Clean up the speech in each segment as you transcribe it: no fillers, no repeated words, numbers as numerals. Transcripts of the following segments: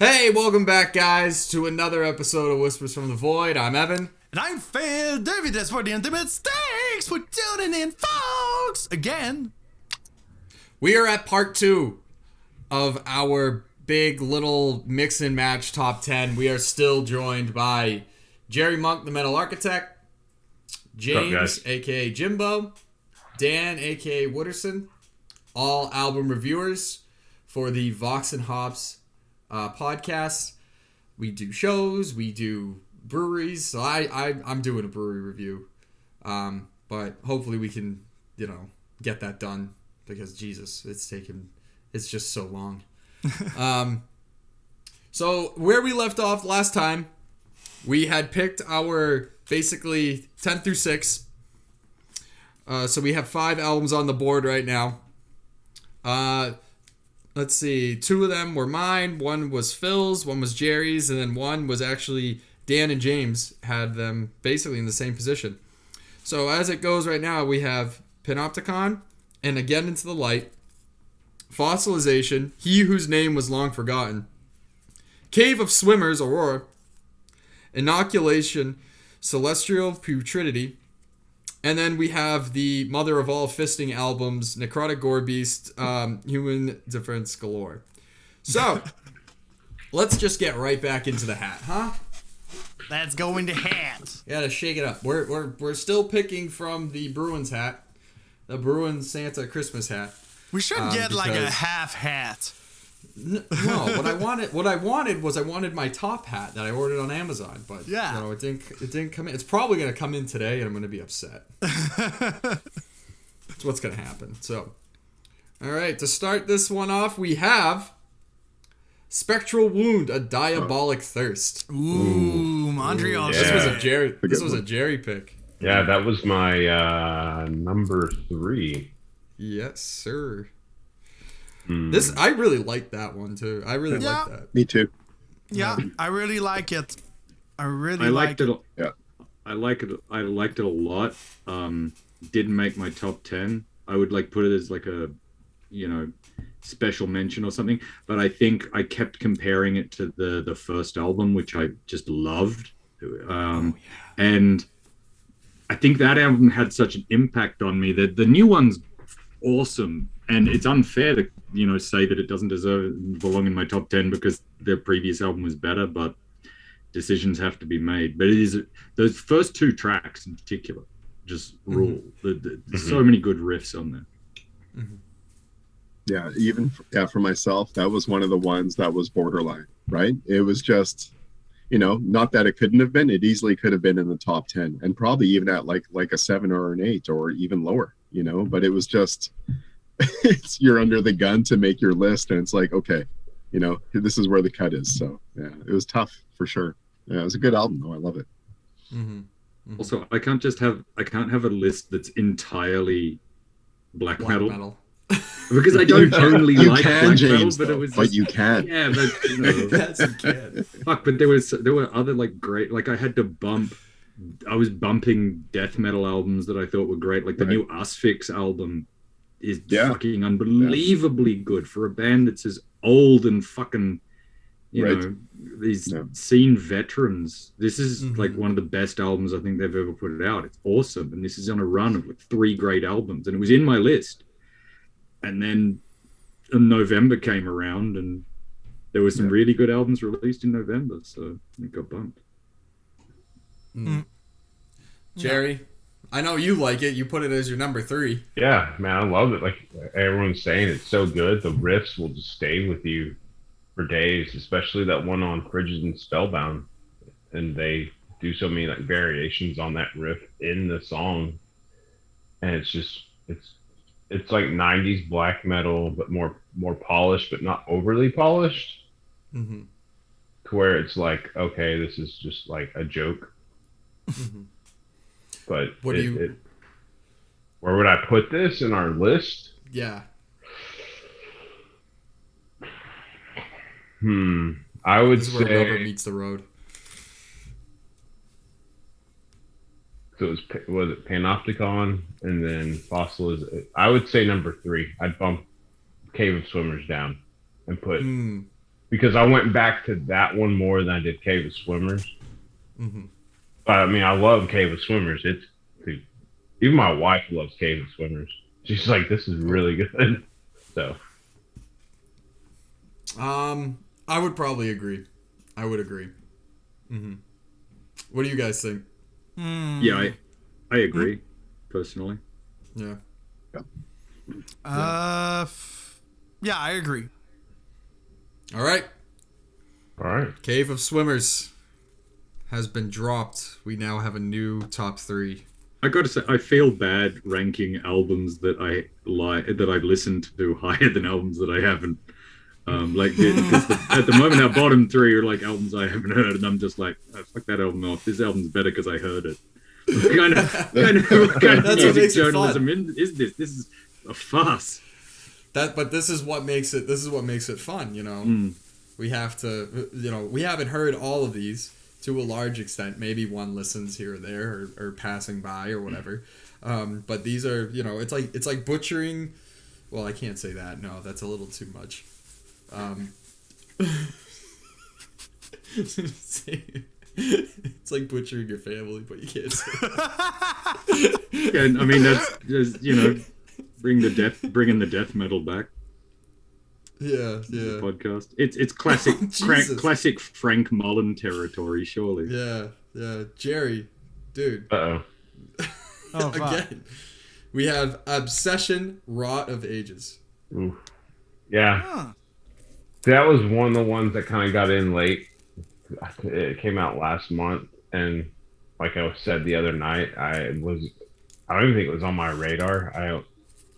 Hey, welcome back, guys, to another episode of Whispers from the Void. I'm Evan. And I'm Phil. David, that's for the Intimate. Thanks for tuning in, folks. Again. We are at part 2 of our big little mix and match top 10. We are still joined by Jerry Monk, the Metal Architect, James, A.K.A. Jimbo, Dan, A.K.A. Wooderson, all album reviewers for the Vox&Hops podcast. We do shows, we do breweries. So I'm doing a brewery review, but hopefully we can get that done because Jesus, it's just so long. So where we left off last time, we had picked our basically 10 through 6. So we have 5 albums on the board right now. Let's see, 2 of them were mine, 1 was Phil's, 1 was Jerry's, and then 1 was actually Dan and James had them basically in the same position. So as it goes right now, we have Panopticon, and Again Into the Light, Fossilization, He Whose Name Was Long Forgotten, Cave of Swimmers, Aurora, Inoculation, Celestial Putridity, and then we have the mother of all fisting albums, Necrotic Gore Beast, Human Difference Galore. So, let's just get right back into the hat, huh? Let's go into hat. Yeah, to shake it up. We're still picking from the Bruins hat, the Bruins Santa Christmas hat. We should get like a half hat. No, what I wanted was my top hat that I ordered on Amazon, but yeah, it didn't come in. It's probably gonna come in today, and I'm gonna be upset. That's what's gonna happen. So, all right, to start this one off, we have Spectral Wound, a Diabolic Thirst. Ooh, Montreal. Yeah. This was a Jerry pick. Yeah, that was my number 3. Yes, sir. I really like that one too. I really like that. Me too. Yeah, I really like it. I liked it. Yeah, I liked it a lot. Didn't make my top 10. I would put it as a, special mention or something. But I think I kept comparing it to the first album, which I just loved. And I think that album had such an impact on me that the new one's awesome. And it's unfair to, say that it doesn't belong in my top 10 because their previous album was better, but decisions have to be made. But it is those first 2 tracks in particular just rule. There's so many good riffs on there. Mm-hmm. Yeah, even for myself, that was one of the ones that was borderline, right? It was just, not that it couldn't have been. It easily could have been in the top 10 and probably even at like a 7 or an 8 or even lower, but it was just... you're under the gun to make your list, and it's like, okay, this is where the cut is. So yeah, it was tough for sure. Yeah, it was a good album though. I love it. Mm-hmm. Mm-hmm. Also, I can't have a list that's entirely black metal. Because I don't only like black James, metal, but you can. Yeah, but yes, you can. Fuck, but there were other great. I had to bump. I was bumping death metal albums that I thought were great, like the new Asphyx album. Is fucking unbelievably good for a band that's as old and fucking, these scene veterans. This is one of the best albums I think they've ever put out. It's awesome. And this is on a run of 3 great albums. And it was in my list. And then November came around and there were some really good albums released in November. So it got bumped. Jerry? I know you like it. You put it as your number 3. Yeah, man, I love it. Like everyone's saying, it's so good. The riffs will just stay with you for days, especially that one on Frigid and Spellbound. And they do so many variations on that riff in the song. And it's just it's like 90s black metal, but more polished, but not overly polished. Mm-hmm. To where it's like, okay, this is just like a joke. Mm-hmm. But where would I put this in our list? Yeah. I would this is say where rubber meets the road. So was it Panopticon and then Fossil? I would say number 3. I'd bump Cave of Swimmers down and put because I went back to that one more than I did Cave of Swimmers. Mm-hmm. But I mean, I love Cave of Swimmers. Dude, even my wife loves Cave of Swimmers. She's like, this is really good. So, I would probably agree. I would agree. Mm-hmm. What do you guys think? Yeah, I agree, personally. Yeah. Yeah, I agree. All right. Cave of Swimmers has been dropped. We now have a new top 3. I gotta say, I feel bad ranking albums that I like, that I've listened to higher than albums that I haven't. Because at the moment, our bottom 3 are like albums I haven't heard, and I'm just like, oh, fuck that album off. This album's better because I heard it. What kind of music journalism is this? This is a farce. But this is what makes it. This is what makes it fun. You know, we have to. You know, we haven't heard all of these to a large extent. Maybe one listens here or there, or passing by or whatever. But these are, you know, it's like butchering. Well, I can't say that. No, that's a little too much. It's like butchering your family, but you can't say that. Yeah, I mean, that's just, you know, bringing the death metal back. Yeah. Podcast. It's classic, classic Frank Mullen territory, surely. Yeah. Jerry, dude. Uh-oh. Oh, Again, we have Obsession, Rot of Ages. Ooh. Yeah. Huh. That was one of the ones that kind of got in late. It came out last month, and like I said the other night, I don't even think it was on my radar. I don't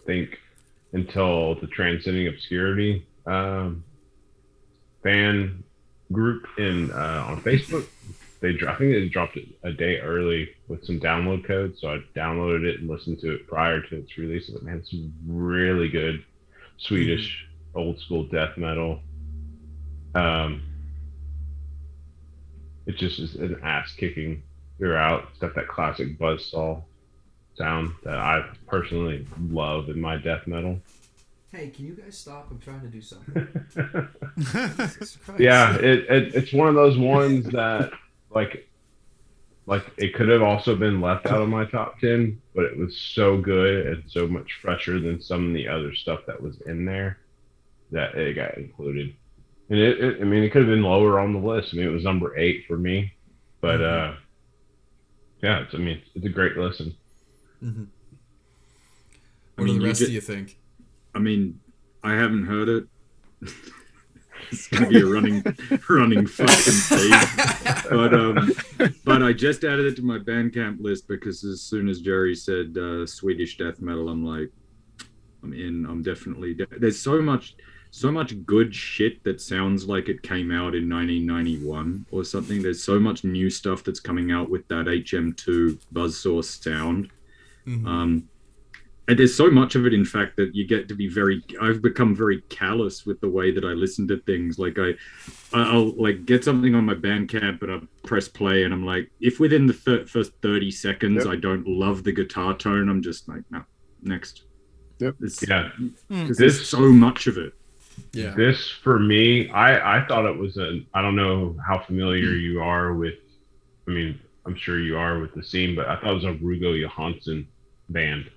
think until the Transcending Obscurity fan group on Facebook. I think they dropped it a day early with some download codes, so I downloaded it and listened to it prior to its release. But man, it's really good Swedish old school death metal. It just is an ass kicking throughout. It's got that classic buzzsaw sound that I personally love in my death metal. Hey, can you guys stop? I'm trying to do something. Yeah, it's one of those ones that like it could have also been left out of my top 10, but it was so good and so much fresher than some of the other stuff that was in there that it got included. And it could have been lower on the list. I mean, it was number 8 for me, but yeah, it's a great listen. Mm-hmm. What do the rest of you think? I mean, I haven't heard it. It's gonna be a running fucking theme. But I just added it to my Bandcamp list because as soon as Jerry said Swedish death metal, I'm like, I'm in. I'm definitely. There's so much good shit that sounds like it came out in 1991 or something. There's so much new stuff that's coming out with that HM2 buzzsaw sound. Mm-hmm. And there's so much of it, in fact, that you get to be I've become very callous with the way that I listen to things. Like I'll like get something on my Bandcamp and I press play and I'm like, if within the first 30 seconds I don't love the guitar tone, I'm just like, no, next. Yep. There's so much of it. Yeah. This for me, I thought it was I don't know how familiar you are with, I mean, I'm sure you are with the scene, but I thought it was a Rugo Johansson band.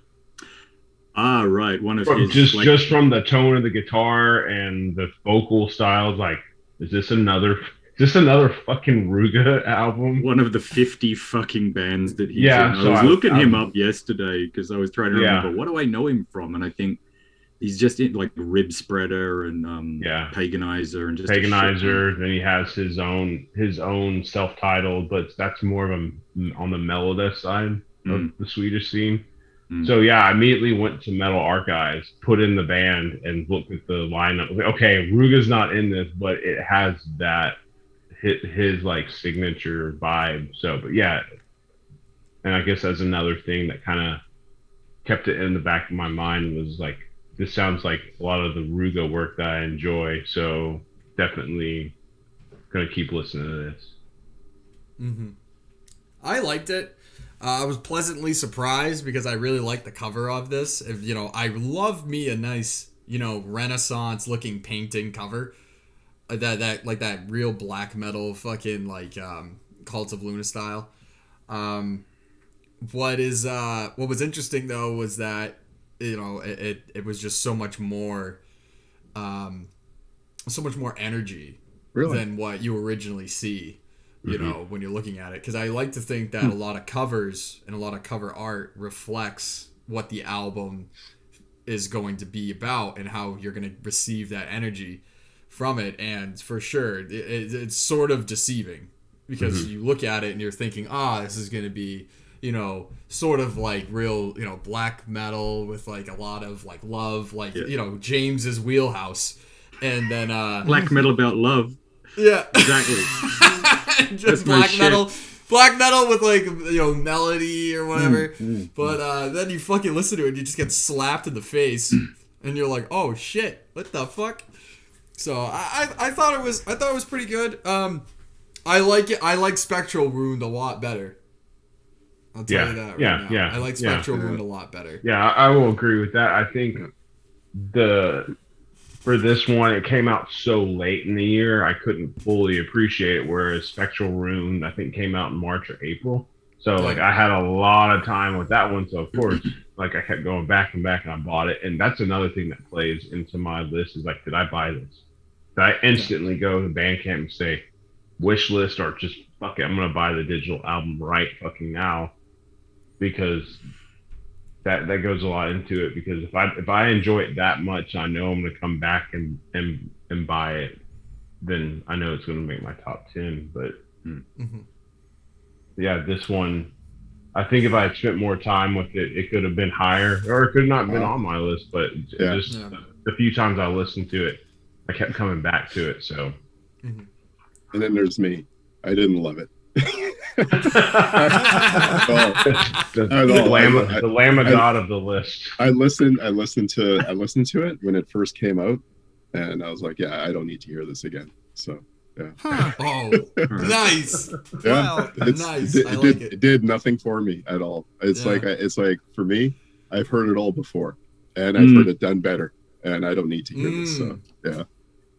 Ah, right. One of his just from the tone of the guitar and the vocal styles, like, is this another fucking Ruga album? One of the 50 fucking bands that he's in. I was looking him up yesterday because I was trying to remember what do I know him from, and I think he's just in like Rib Spreader and Paganizer and just Paganizer. Then he has his own self-titled, but that's more of on the Melodist side of the Swedish scene. So yeah, I immediately went to Metal Archives, put in the band, and looked at the lineup. Okay, Ruga's not in this, but it has that his like signature vibe. So, but yeah, and I guess that's another thing that kind of kept it in the back of my mind was like, this sounds like a lot of the Ruga work that I enjoy. So definitely gonna keep listening to this. Mm-hmm. I liked it. I was pleasantly surprised because I really like the cover of this. I love me a nice, Renaissance looking painting cover. that real black metal fucking Cult of Luna style. What was interesting though was that it was just so much more energy than what you originally see. You know, when you're looking at it, because I like to think that a lot of covers and a lot of cover art reflects what the album is going to be about and how you're going to receive that energy from it. And for sure, it's sort of deceiving because you look at it and you're thinking, this is going to be, sort of like real, black metal with like a lot of like love, James's wheelhouse. And then black metal about love. Yeah, exactly. Just black metal with like melody or whatever. But then you fucking listen to it, and you just get slapped in the face, and you're like, oh shit, what the fuck? So I thought it was pretty good. I like it. I like Spectral Wound a lot better. I'll tell you that right now. I like Spectral Wound a lot better. Yeah, I will agree with that. I think for this one, it came out so late in the year, I couldn't fully appreciate it, whereas Spectral Rune, I think, came out in March or April. So, I had a lot of time with that one. So, of course, I kept going back and back, and I bought it. And that's another thing that plays into my list is, did I buy this? Did I instantly go to Bandcamp and say, wish list, or just, fuck it, I'm going to buy the digital album right fucking now? Because that goes a lot into it, because if I enjoy it that much, I know I'm going to come back and buy it, then I know it's going to make my top 10. But yeah, this one, I think if I had spent more time with it, it could have been higher, or it could not have been on my list. But the few times I listened to it, I kept coming back to it. So, and then there's me. I didn't love it. The lamb of God of the list. I listened to it when it first came out, and I was like, I don't need to hear this again. So Oh, nice. Yeah, nice. It did nothing for me at all. It's like for me, I've heard it all before, and I've heard it done better, and I don't need to hear this. So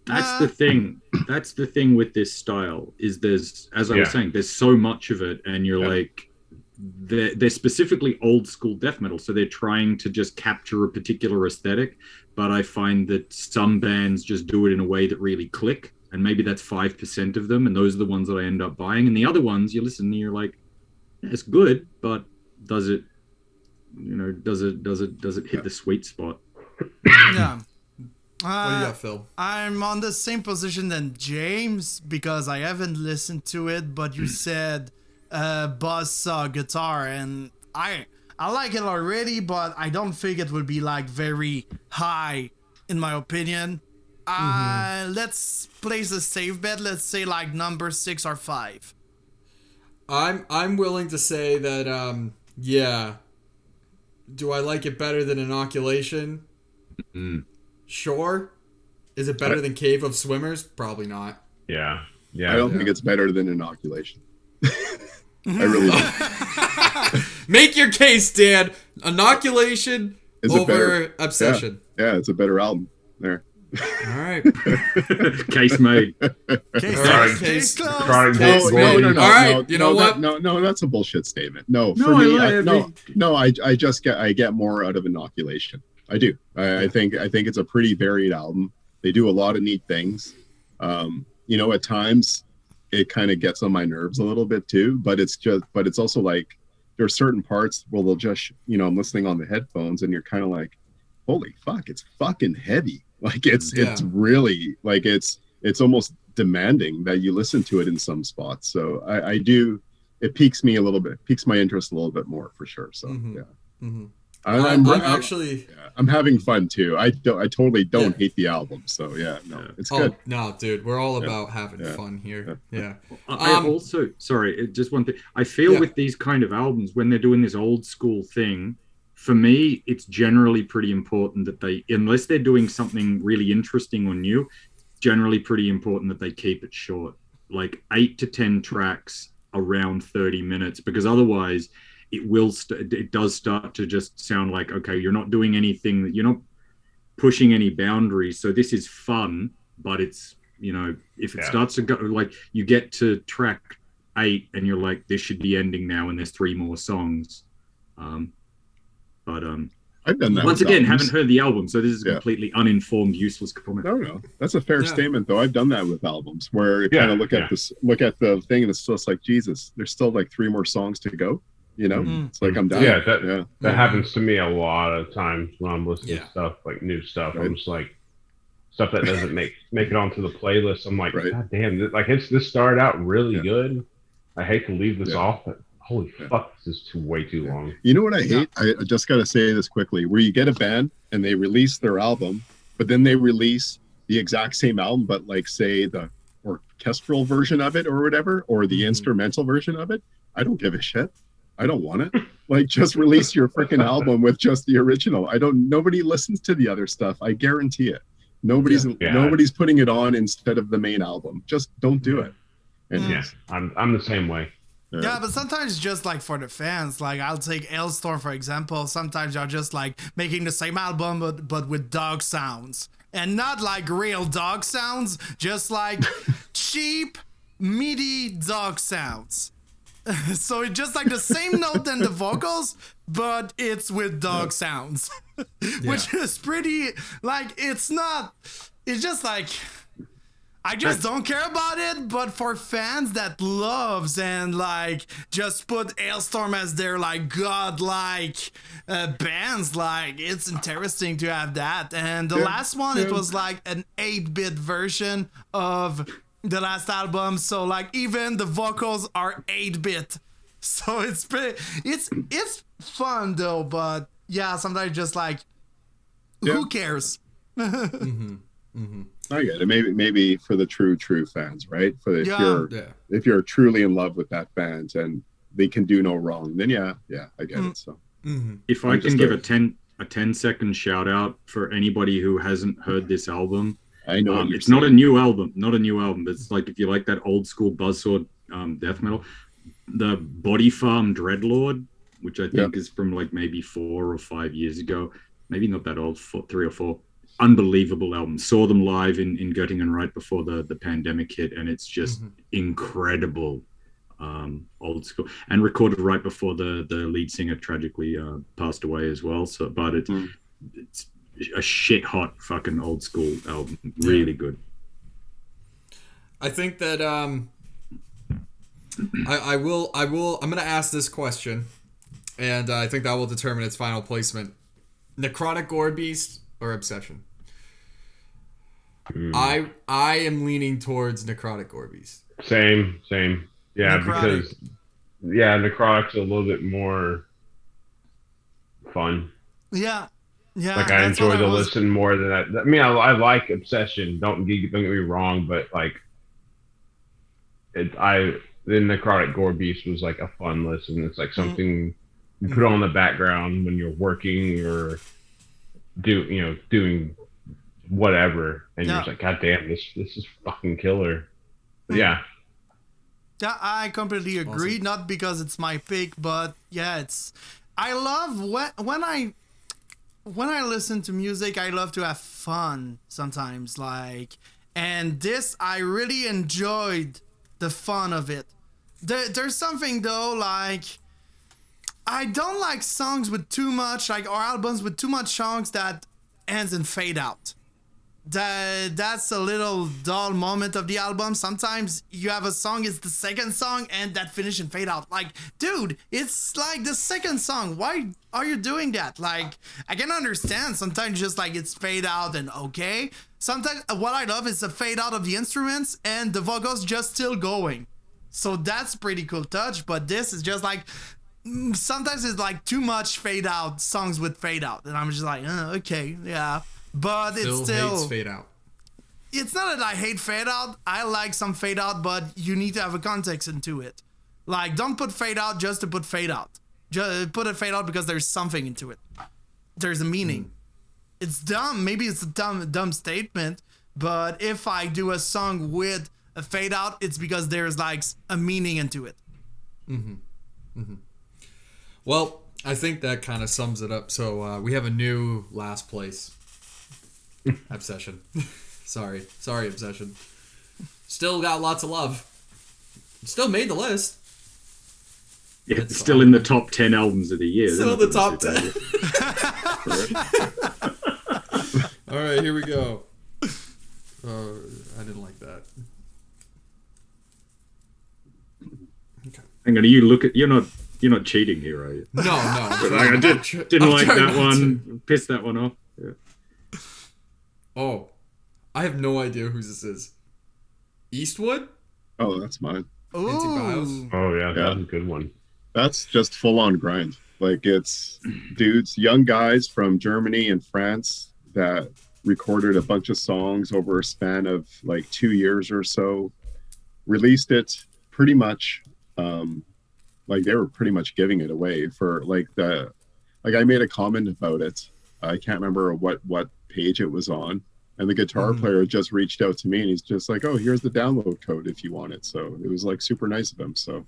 That's the thing. That's the thing with this style is there's, as I was saying, there's so much of it, and you're like, they're specifically old school death metal, so they're trying to just capture a particular aesthetic. But I find that some bands just do it in a way that really click, and maybe that's 5% of them, and those are the ones that I end up buying. And the other ones, you listen and you're like, it's good, but does it hit the sweet spot? Yeah. What do you got, Phil? I'm on the same position than James because I haven't listened to it, but you said Buzz guitar, and I like it already, but I don't think it would be like very high in my opinion. Let's place a safe bet. Let's say like number 6 or 5. I'm willing to say that Do I like it better than Inoculation? Sure. Is it better than Cave of Swimmers? Probably not. Yeah. I don't think it's better than Inoculation. I really don't. Make your case, Dan. Inoculation over Obsession. Yeah, it's a better album. There. All right. Case made. Case closed. No. All right. You know what? No, that's a bullshit statement. No, for me, I get more out of Inoculation. I do. I think it's a pretty varied album. They do a lot of neat things. At times it kind of gets on my nerves a little bit too, but it's also like there are certain parts where they'll just, I'm listening on the headphones and you're kind of like, holy fuck, it's fucking heavy. Like it's really like it's almost demanding that you listen to it in some spots. So I do, it piques me a little bit, piques my interest a little bit more for sure. So I'm having fun too. I totally don't hate the album. So it's good. No, dude, we're all about having fun here. I also, sorry, just one thing. I feel with these kind of albums, when they're doing this old school thing, for me, it's generally pretty important that they, unless they're doing something really interesting or new, it's generally pretty important that they keep it short, like 8 to 10 tracks around 30 minutes, because otherwise it does start to just sound like, okay, you're not doing anything, that you're not pushing any boundaries. So this is fun, but it's You know, if it starts to go, like, you get to track 8 and you're like, this should be ending now, and there's 3 more songs. I've done that. Once again, haven't heard the album, so this is a completely uninformed, useless comment. No, that's a fair statement, though. I've done that with albums where you kind of look at the thing, and it's just like, Jesus, there's still like 3 more songs to go. You know, it's like I'm done. That happens to me a lot of times when I'm listening to stuff, like new stuff. Right. I'm just like, stuff that doesn't make it onto the playlist. I'm like, God damn, like this started out really good. I hate to leave this off, but holy fuck, this is way too long. You know what I hate? I just got to say this quickly. Where you get a band and they release their album, but then they release the exact same album, but like say the orchestral version of it or whatever, or the instrumental version of it. I don't give a shit. I don't want it. Like, just release your freaking album with just the original. Nobody listens to the other stuff. I guarantee it. Nobody's putting it on instead of the main album. Just don't do it. And I'm the same way. Yeah, but sometimes just like for the fans, like I'll take Hailstorm for example. Sometimes you're just like making the same album but with dog sounds, and not like real dog sounds, just like cheap MIDI dog sounds. So it's just like the same note and the vocals, but it's with dog sounds, which is pretty, like, it's just like, I just don't care about it, but for fans that loves and like just put Hailstorm as their like godlike bands, like it's interesting to have that. And the last one, it was like an 8-bit version of the last album, so like even the vocals are 8-bit, so it's fun though. But yeah, sometimes just like who cares? I get it. Maybe for the true fans, right? If you're truly in love with that band and they can do no wrong, then I get it. So if I can give a 10-second shout out for anybody who hasn't heard this album. I know it's not a new album, but it's like, if you like that old school buzzsaw death metal, the Body Farm Dreadlord, which I think is from like maybe 4 or 5 years ago, maybe not that old, 3 or 4. Unbelievable album. Saw them live in Göttingen right before the pandemic hit, and it's just incredible, old school, and recorded right before the lead singer tragically passed away as well. So, but it's a shit hot fucking old school album, really good. I think that I'm gonna ask this question, and I think that will determine its final placement. Necrotic Gore Beast or Obsession? I am leaning towards Necrotic Gore Beast. Same. Yeah, because Necrotic's a little bit more fun. Yeah. Like, I enjoy the listen more than that. I mean, I like Obsession. Don't get me wrong, but like, the Necrotic Gore Beast was like a fun listen. It's like something you put on the background when you're working or doing whatever, and you're just like, God damn, this is fucking killer. But yeah, I completely agree. Awesome. Not because it's my pick, but I love when I listen to music, I love to have fun sometimes, like, and this, I really enjoyed the fun of it. There's something though, like, I don't like songs with too much, like, or albums with too much songs that ends and fade out. That's a little dull moment of the album. Sometimes you have a song, it's the second song, and that finish and fade out. Like, dude, it's like the second song. Why are you doing that? Like, I can understand sometimes just like it's fade out and okay. Sometimes what I love is the fade out of the instruments and the vocals just still going. So that's a pretty cool touch, but this is just like, sometimes it's like too much fade out, songs with fade out. And I'm just like, okay, yeah. But it's still hates fade out. It's not that I hate fade out. I like some fade out, but you need to have a context into it. Like, don't put fade out just to put fade out. Just put a fade out because there's something into it. There's a meaning. It's dumb. Maybe it's a dumb statement, but if I do a song with a fade out, it's because there's like a meaning into it. Well, I think that kind of sums it up. So we have a new last place. Obsession. Sorry, Obsession. Still got lots of love. Still made the list. Yeah, it's still in the top 10 albums of the year. Still in the top 10. All right, here we go. I didn't like that. Okay. Hang on, you're not cheating here, are you? No. I didn't like that one. Pissed that one off. Yeah. Oh, I have no idea who this is. Eastwood? Oh, that's mine. ANTIBIOSE? Oh yeah, that's a good one. That's just full on grind. Like, it's dudes, young guys from Germany and France that recorded a bunch of songs over a span of like 2 years or so, released it pretty much like they were pretty much giving it away for I made a comment about it. I can't remember what page it was on, and the guitar player just reached out to me, and he's just like, oh, here's the download code if you want it. So it was like super nice of him. So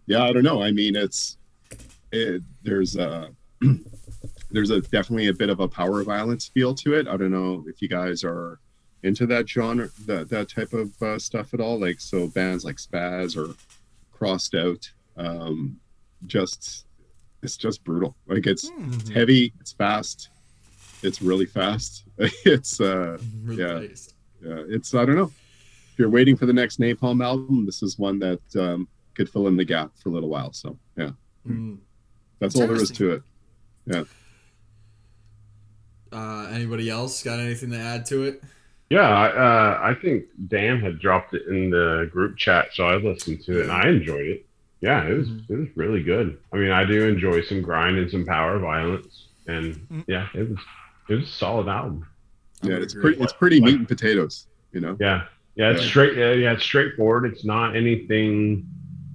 yeah, I don't know. I mean, there's definitely a bit of a power violence feel to it. I don't know if you guys are into that genre, that type of stuff at all. Like, so bands like Spaz or Crossed Out, it's just brutal. Like, it's heavy, it's fast, it's really fast. It's Really fast. It's, I don't know. If you're waiting for the next Napalm album, this is one that could fill in the gap for a little while. So yeah, that's all there is to it. Yeah. Anybody else got anything to add to it? Yeah, I think Dan had dropped it in the group chat, so I listened to it and I enjoyed it. Yeah, it was really good. I mean, I do enjoy some grind and some power violence, and yeah, it was a solid album. Yeah, it's pretty meat and potatoes, you know. Yeah, it's straight. Yeah, it's straightforward. It's not anything,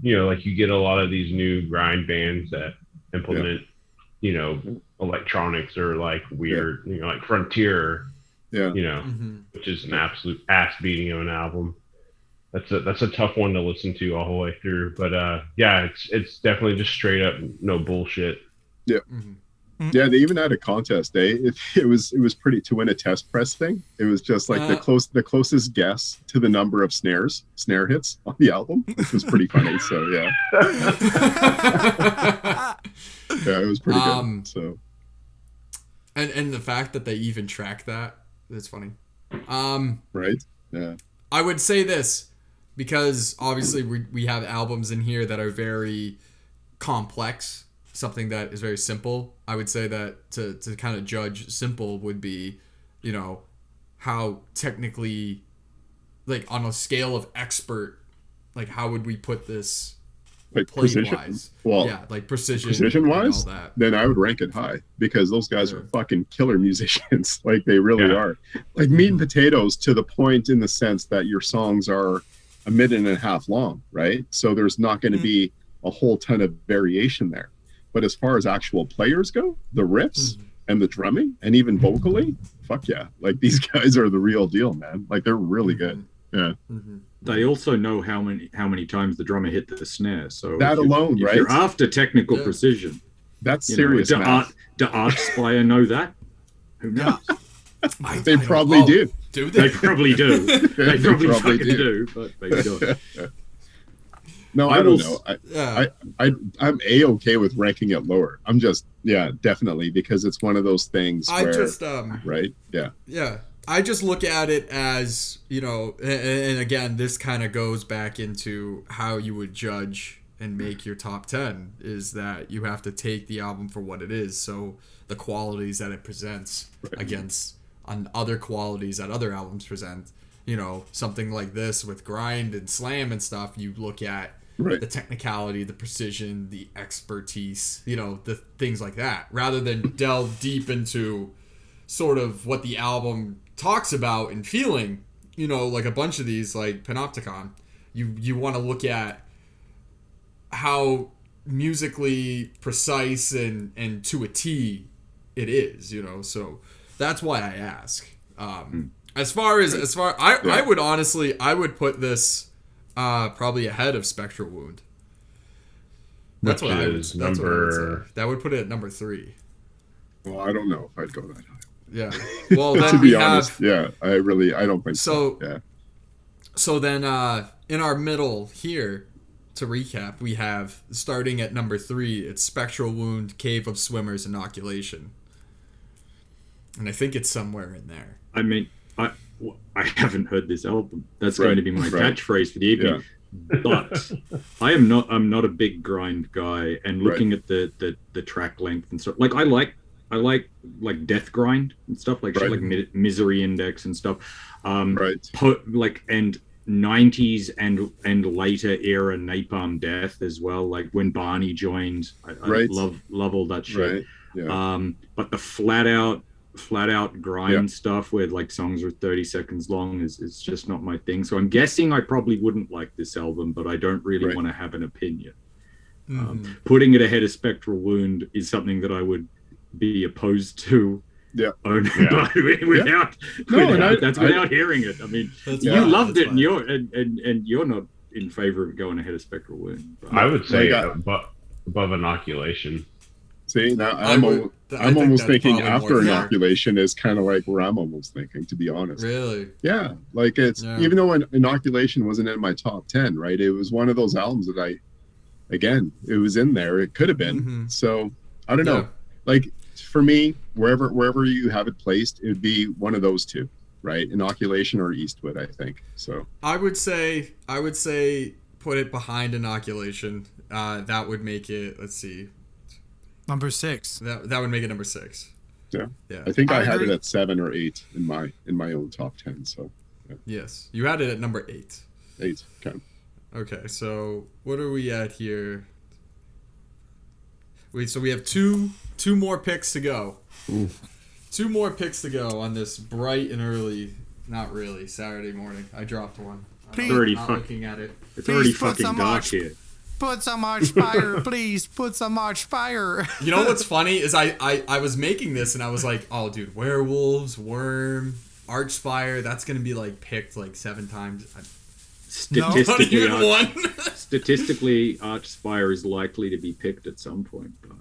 like you get a lot of these new grind bands that implement, electronics or like weird, like Frontier. Yeah. Which is an absolute ass beating of an album. That's a tough one to listen to all the way through. But yeah, it's definitely just straight up no bullshit. Yeah. Yeah, they even had a contest, eh? It was pretty, to win a test press thing. It was just like the closest guess to the number of snare hits on the album, which was pretty funny. So yeah. Yeah, it was pretty good. So and the fact that they even track that's funny. Right? Yeah. I would say this, because obviously we have albums in here that are very complex, something that is very simple. I would say that to kind of judge simple would be, how technically, like on a scale of expert, like how would we put this, like precision wise? Well, yeah, like precision wise, then I would rank it high, because those guys are fucking killer musicians. Like, they really are. Like meat and potatoes, to the point in the sense that your songs are a minute and a half long, right? So there's not going to be a whole ton of variation there. But as far as actual players go, the riffs and the drumming, and even vocally, fuck yeah. Like, these guys are the real deal, man. Like, they're really good. Yeah. They also know how many times the drummer hit the snare. So that alone, right? If you're after technical precision, that's serious. Do Art Spire know that? Who knows? They probably do. Do they? They probably do. They probably do, but maybe don't. No, I don't know. I'm A-okay with ranking it lower. I'm just, definitely, because it's one of those things where, right? Yeah. Yeah. I just look at it as, and again, this kind of goes back into how you would judge and make your top 10, is that you have to take the album for what it is. So the qualities that it presents against on other qualities that other albums present, something like this with grind and slam and stuff, you look at the technicality, the precision, the expertise, the things like that, rather than delve deep into sort of what the album talks about and feeling, like a bunch of these, like Panopticon. You want to look at how musically precise and to a T it is, so that's why I ask. As far I would honestly, I would put this probably ahead of Spectral Wound. That's what I would say. That would put it at number 3. Well, I don't know if I'd go that high. Yeah. Well, then to be honest, I don't think so. Yeah. So then in our middle here, to recap, we have, starting at number 3, it's Spectral Wound Cave of Swimmers Inoculation. And I think it's somewhere in there. I mean, I haven't heard this album. That's going to be my catchphrase for the evening. Yeah. But I'm not a big grind guy, and looking at the track length and stuff, like I like death grind and stuff, like shit, like Misery Index and stuff. And 90s and later era Napalm Death as well, like when Barney joined. I love all that shit. Right. Yeah. But the flat out grind stuff where like songs are 30 seconds long is just not my thing. So I'm guessing I probably wouldn't like this album, but I don't really want to have an opinion. Putting it ahead of Spectral Wound is something that I would be opposed to. Without hearing it. I mean, you loved it, and you're not in favor of going ahead of Spectral Wound. I would say above Inoculation. See, now I'm almost thinking after Inoculation is kind of like where I'm almost thinking, to be honest. Really? Yeah, like it's even though Inoculation wasn't in my top 10, right? It was one of those albums that it was in there. It could have been. So I don't know. Like for me, wherever you have it placed, it would be one of those two, right? Inoculation or Eastwood, I think. So I would say put it behind Inoculation. That would make it. Let's see. Number 6. That would make it number 6. Yeah. I think I had it at 7 or 8 in my own top 10. So yes, you had it at number 8. 8. Okay. So what are we at here? So we have two more picks to go. Ooh. 2 more picks to go on this bright and early, not really, Saturday morning. I dropped one. Please, looking at it. It's already fucking dark here. Put some March fire, please. Put some March fire. You know what's funny is I was making this and I was like, oh, dude, Werewolves, Worm, Archspire, that's going to be like picked like 7 times. Statistically, Archspire is likely to be picked at some point. But...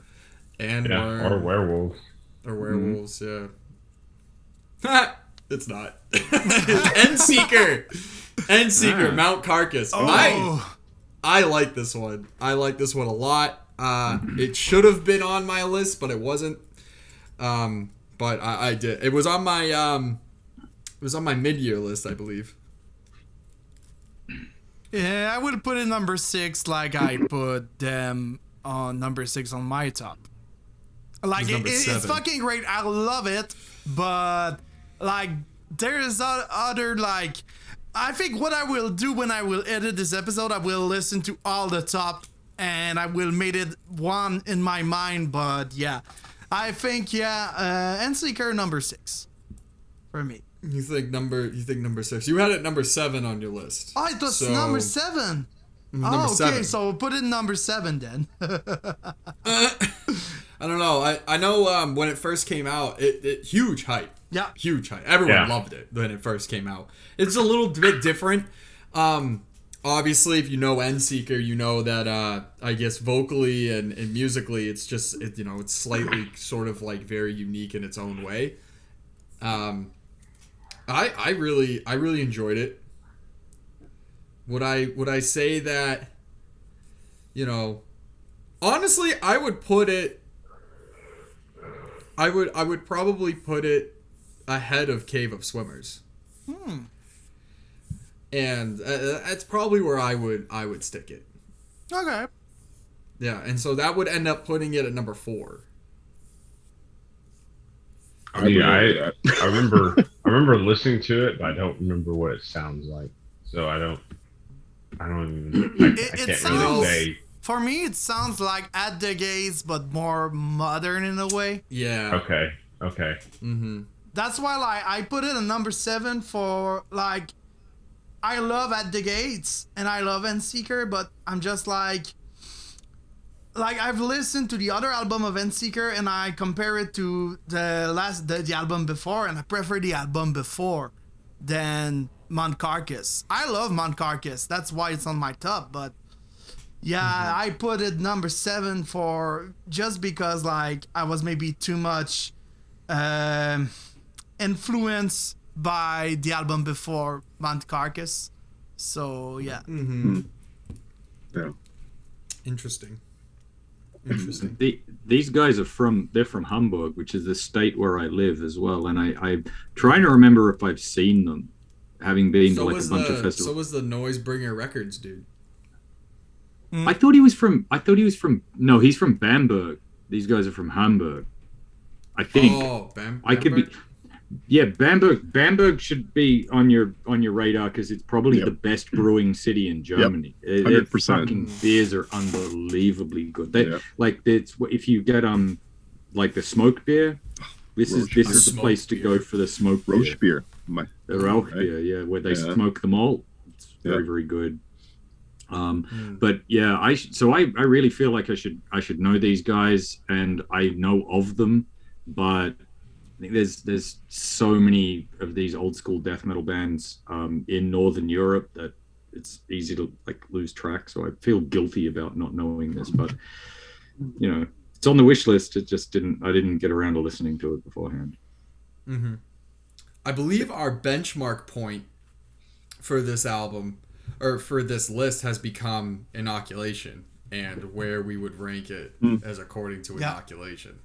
And Worm. Or Werewolves. Or Werewolves, yeah. It's not. ENDSEEKER, Mount Carcass. Oh. I like this one. I like this one a lot. It should have been on my list, but it wasn't. But I did. It was on my mid-year list, I believe. Yeah, I would put it number 6, like I put them on number 6 on my top. Like it's fucking great. I love it, but like there's other like. I think what I will do when I will edit this episode, I will listen to all the top and I will make it one in my mind. But yeah, I think ENDSEEKER number 6 for me. You think number 6? You had it number 7 on your list. Oh, it was number 7. Okay, 7. so we'll put it in number 7 then. I don't know. I know when it first came out, it huge hype. Yeah. Huge hype. Everyone loved it when it first came out. It's a little bit different. Obviously, if you know ENDSEEKER, you know that I guess vocally and musically, it's just it's slightly sort of like very unique in its own way. I really enjoyed it. Would I say that? Honestly, I would put it. I would probably put it ahead of Cave of Swimmers. And that's probably where I would stick it. Okay. Yeah, and so that would end up putting it at number 4. I remember listening to it, but I don't remember what it sounds like. So I can't really say. For me, it sounds like At the Gates, but more modern in a way. Yeah. Okay. Mm-hmm. That's why I put it on number 7 for like I love At the Gates and I love ENDSEEKER, but I'm just like I've listened to the other album of ENDSEEKER and I compare it to the album before, and I prefer the album before than Mount Carcass. I love Mount Carcass. That's why it's on my top, but I put it number 7 for just because like I was maybe too much influenced by the album before Mount Carcass. So yeah. Mm-hmm. Yeah. Interesting. These guys are from Hamburg, which is the state where I live as well, and I'm trying to remember if I've seen them, having been to like a bunch of festivals. So was the Noisebringer Records dude. I thought he was from. No, he's from Bamberg. These guys are from Hamburg, I think. Oh, Bamberg. I could be. Yeah, Bamberg should be on your radar because it's probably the best brewing city in Germany. 100%. Fucking beers are unbelievably good. If you get like the smoke beer, this is the place to go for the smoke beer. Roche beer. The Rauch beer, yeah, where they smoke the malt. It's very, very good. But yeah, I really feel like I should know these guys, and I know of them, but I think there's so many of these old school death metal bands in Northern Europe that it's easy to like lose track. So I feel guilty about not knowing this, but you know, it's on the wish list. I didn't get around to listening to it beforehand. Mm-hmm. I believe our benchmark point for this album or for this list has become Inoculation and where we would rank it as according to Inoculation.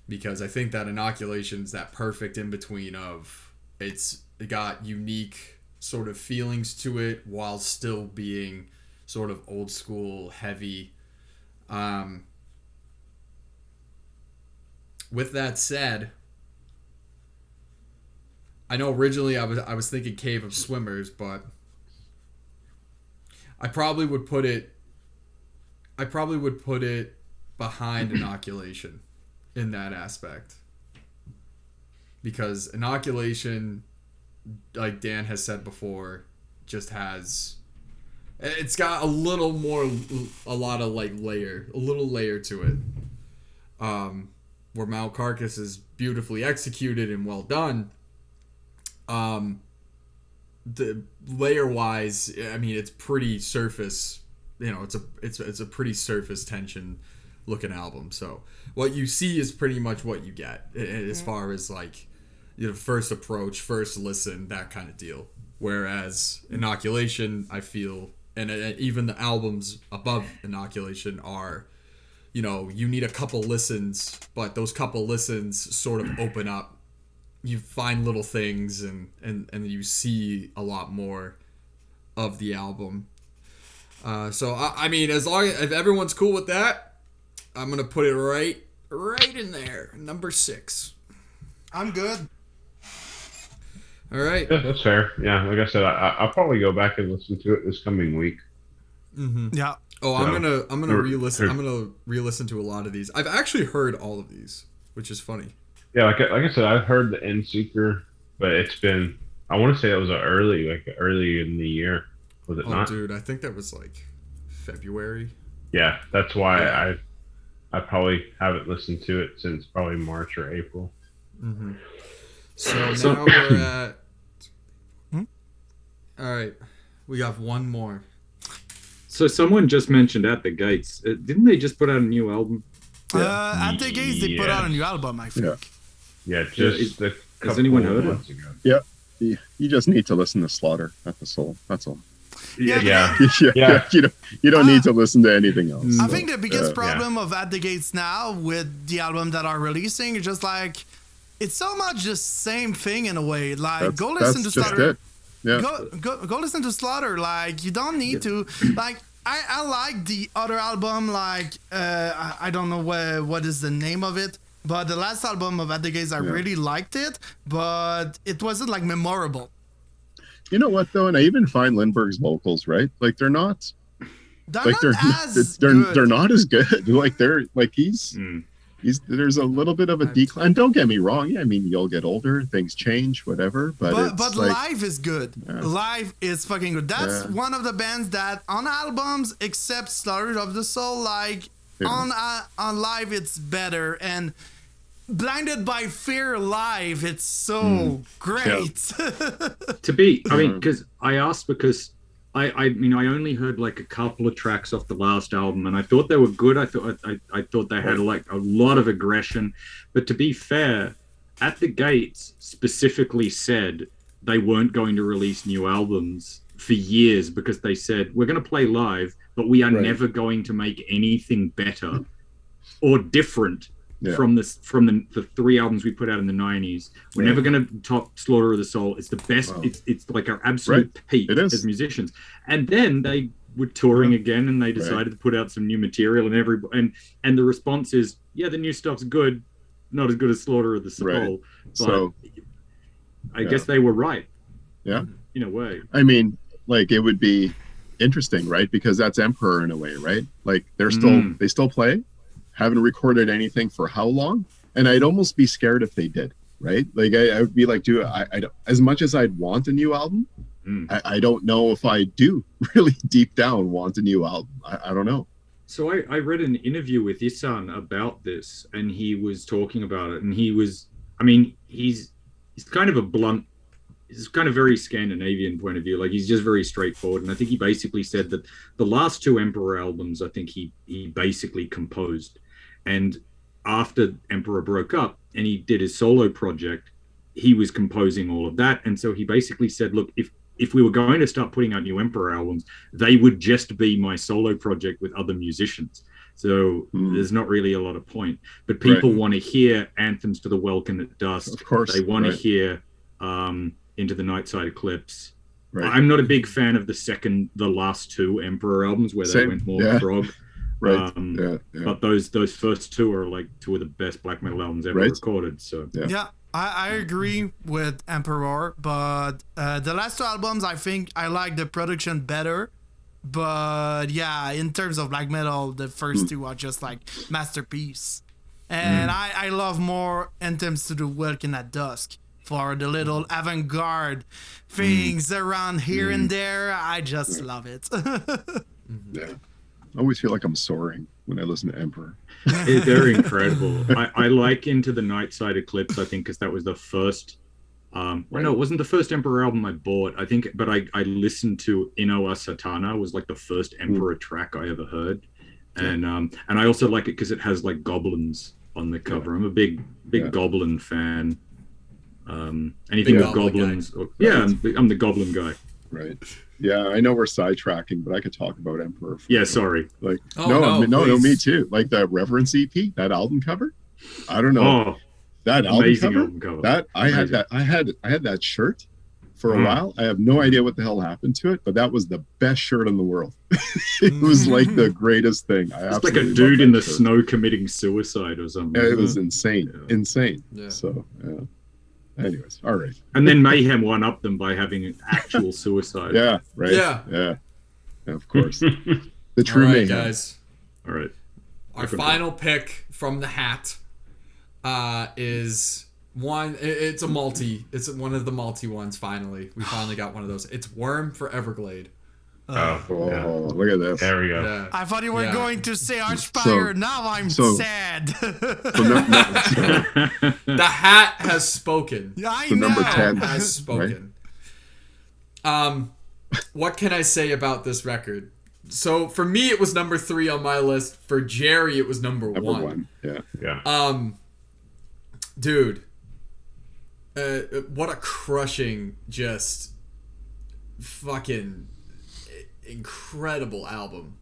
Because I think that Inoculation's that perfect in between of it got unique sort of feelings to it while still being sort of old school heavy. With that said, I know originally I was thinking Cave of Swimmers, but I probably would put it behind Inoculation in that aspect. Because Inoculation, like Dan has said before, just it's got a little layer to it. Where Mount Carcass is beautifully executed and well done. The layer wise, I mean, it's pretty surface. You know, it's a pretty surface tension looking album. So what you see is pretty much what you get as far as like, you know, first approach, first listen, that kind of deal. Whereas Inoculation, I feel, and even the albums above Inoculation are, you know, you need a couple listens, but those couple listens sort of open up. You find little things and you see a lot more of the album. So I mean, if everyone's cool with that, I'm gonna put it right in there, number 6. I'm good. All right. Yeah, that's fair. Yeah, like I said, I'll probably go back and listen to it this coming week. Mm-hmm. Yeah. Oh, I'm gonna re-listen. I'm gonna re-listen to a lot of these. I've actually heard all of these, which is funny. Yeah, like I said, I've heard the ENDSEEKER, but it's been, I want to say it was early in the year. Was it not? Oh, dude, I think that was like February. Yeah, that's why I probably haven't listened to it since probably March or April. Mm-hmm. So now we're at. All right, we got one more. So someone just mentioned At the Gates. Didn't they just put out a new album? At the Gates, they put out a new album, I think. Yeah, just a couple has anyone heard months it? ago. Yeah. You just need to listen to Slaughter at the Soul. That's all. Yeah. You don't need to listen to anything else. I think the biggest problem of At the Gates now with the album that are releasing is just like it's so much the same thing in a way. Like go listen to Slaughter. Yeah. Go listen to Slaughter. Like you don't need to like. I like the other album. Like I don't know what is the name of it. But the last album of At the Gates, I really liked it, but it wasn't like memorable. You know what though, and I even find Lindbergh's vocals, right? Like they're not as good. They're not as good. Like they're like he's there's a little bit of a decline. Don't get me wrong. Yeah, I mean you'll get older, things change, whatever. But like, live is good. Yeah. Live is fucking good. That's one of the bands that on albums, except Slaughter of the Soul, like. Yeah. On live it's better, and Blinded by Fear live it's so great. I mean, because I asked because I only heard like a couple of tracks off the last album, and I thought they were good. I thought they had like a lot of aggression, but to be fair, At the Gates specifically said they weren't going to release new albums for years because they said, we're going to play live, but we are Right. never going to make anything better or different Yeah. from the 3 albums we put out in the 90s. We're never going to top Slaughter of the Soul. It's the best. Wow. It's like our absolute peak It is. as musicians. And then they were touring again, and they decided to put out some new material, and the response is, yeah, the new stuff's good, not as good as Slaughter of the Soul. Right. But So I guess they were right. Yeah. In a way. I mean, like, it would be interesting, right? Because that's Emperor in a way, right? Like, they still play, haven't recorded anything for how long? And I'd almost be scared if they did, right? Like, I would be like, dude, I as much as I'd want a new album, I don't know if I do really deep down want a new album. I don't know. So I read an interview with Isan about this, and he was talking about it, and he's kind of a blunt, he's kind of very Scandinavian point of view. Like, he's just very straightforward. And I think he basically said that the last 2 Emperor albums, I think he basically composed. And after Emperor broke up and he did his solo project, he was composing all of that. And so he basically said, look, if we were going to start putting out new Emperor albums, they would just be my solo project with other musicians. So there's not really a lot of point. But people want to hear Anthems to the Welkin at Dusk. Of course. They want to hear Into the Nightside Eclipse. Right. I'm not a big fan of the last 2 Emperor albums where they went more prog. Right. But those first 2 are like 2 of the best black metal albums ever recorded. So Yeah, I agree with Emperor, but the last 2 albums, I think I like the production better. But yeah, in terms of black metal, the first 2 are just like masterpiece. And I love more Anthems to the Welkin at Dusk for the little avant-garde things around here and there. I just love it. Yeah. I always feel like I'm soaring when I listen to Emperor. They're incredible. I like Into the Nightside Eclipse, I think, because that was the first. Well, no, it wasn't the first Emperor album I bought, I think, but I listened to Inoa Satana, was like the first Emperor track I ever heard. And I also like it because it has like goblins on the cover. I'm a big goblin fan. Anything with goblins. I'm the goblin guy. Right. Yeah, I know we're sidetracking, but I could talk about Emperor. Sorry. Like, no, me too. Like the Reverence EP, that album cover. I don't know. That album cover. That I had that shirt for a while. I have no idea what the hell happened to it, but that was the best shirt in the world. It was like the greatest thing. It's like a dude in the snow committing suicide or something. It was insane. Insane. Yeah. So yeah. Anyways, all right. And then Mayhem one up them by having an actual suicide. Yeah, right. Yeah, of course. The true all right, Mayhem. Guys. All right. Our final pick from the hat is one. It's a multi. It's one of the multi ones. Finally, we finally got one of those. It's Worm for Everglade. Look at this. There we go. Yeah. I thought you were going to say Archfire. Now I'm sad. The hat has spoken. I So know. number 10 Has spoken. What can I say about this record? So for me, it was number 3 on my list. For Jerry, it was number one. Yeah. Dude, what a crushing, just fucking incredible album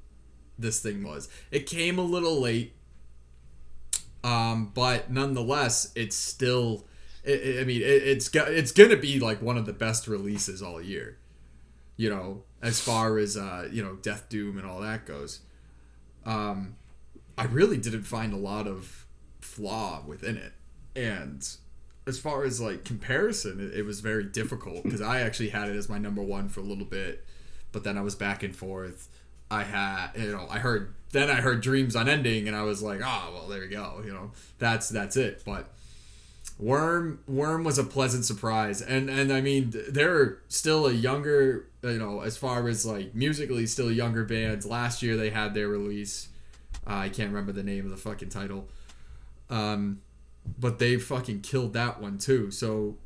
this thing was. It came a little late, but nonetheless, it's still. It's gonna be like one of the best releases all year. You know, as far as Death Doom and all that goes. I really didn't find a lot of flaw within it, and as far as like comparison, it was very difficult because I actually had it as my number 1 for a little bit. But then I was back and forth. I heard Dreams Unending, and I was like, oh, well, there we go. That's it. But Worm was a pleasant surprise. And I mean, they're still a younger, as far as like musically, still younger bands. Last year they had their release. I can't remember the name of the fucking title. But they fucking killed that one too. So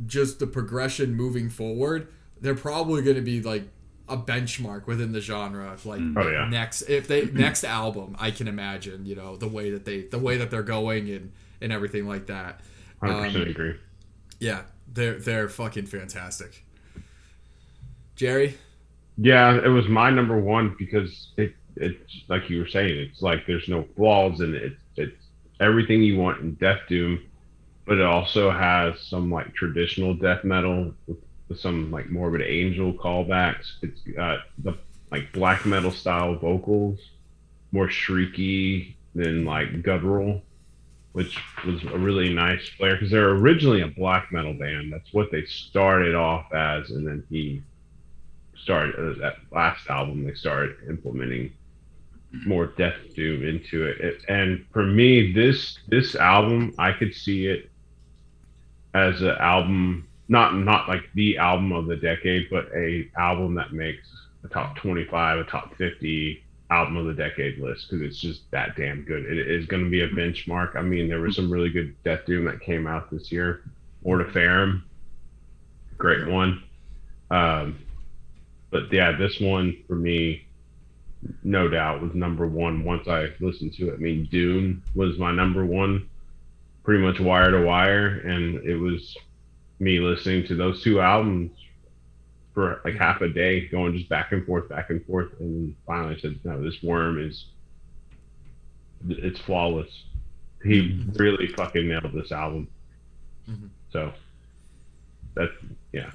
just the progression moving forward, they're probably going to be like a benchmark within the genre. Like next album, I can imagine, the way that they're going and everything like that. 100% agree. Yeah, they're fucking fantastic. Jerry, Yeah, it was my number one because it's like you were saying, it's like there's no flaws in it. It's everything you want in Death Doom, but it also has some like traditional death metal with some like Morbid Angel callbacks. It's got the like black metal style vocals, more shrieky than like guttural, which was a really nice flair because they're originally a black metal band. That's what they started off as, and then he started that last album. They started implementing more death doom into it. And for me, this album, I could see it as an album, not like the album of the decade, but a album that makes a top 25, a top 50 album of the decade list because it's just that damn good. It is going to be a benchmark. I mean, there was some really good death doom that came out this year. Mortiferum, great one. But yeah, this one for me, no doubt, was number one once I listened to it. I mean, Dune was my number one, pretty much wire to wire, and it was me listening to those two albums for like half a day, going just back and forth, and finally I said, no, this Worm it's flawless. He really fucking nailed this album. So that's, yeah.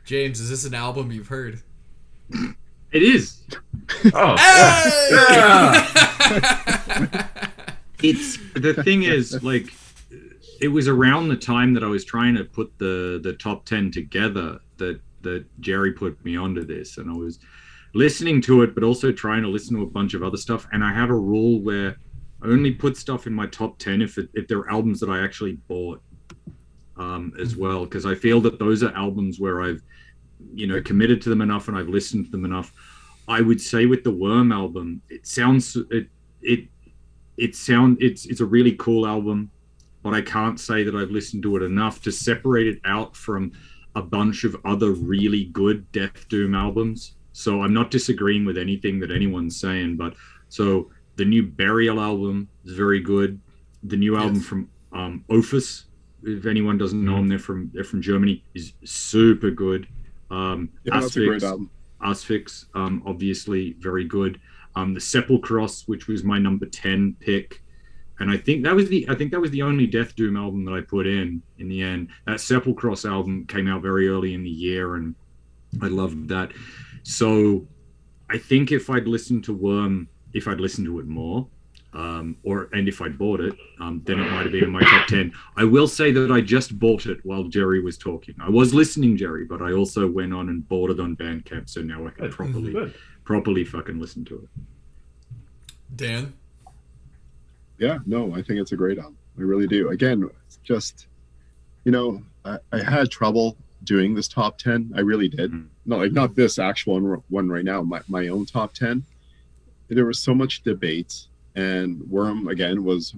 James, is this an album you've heard? It is. Oh, Hey! It's the thing is, like, it was around the time that I was trying to put the top 10 together that Jerry put me onto this, and I was listening to it, but also trying to listen to a bunch of other stuff. And I have a rule where I only put stuff in my top 10 if they're albums that I actually bought as well, because I feel that those are albums where I've committed to them enough and I've listened to them enough. I would say with the Worm album, it's a really cool album, but I can't say that I've listened to it enough to separate it out from a bunch of other really good Death Doom albums. So I'm not disagreeing with anything that anyone's saying, but so the new Burial album is very good. The new album from Ophis, if anyone doesn't know them, they're from Germany, is super good. That's a great album. Asphyx, obviously very good. The Sepulchros, which was my number 10 pick, and I think that was the only Death Doom album that I put in the end. That Sepulchros album came out very early in the year, and I loved that. So I think if I'd listened to Worm, if I'd listened to it more, and if I'd bought it, then it might have been in my top 10. I will say that I just bought it while Jerry was talking. I was listening, Jerry, but I also went on and bought it on Bandcamp, so now I can properly fucking listen to it. Dan? Yeah, no, I think it's a great album. I really do. Again, just, I had trouble doing this top 10. I really did. Not this actual one right now, my own top 10. There was so much debate, and Worm again was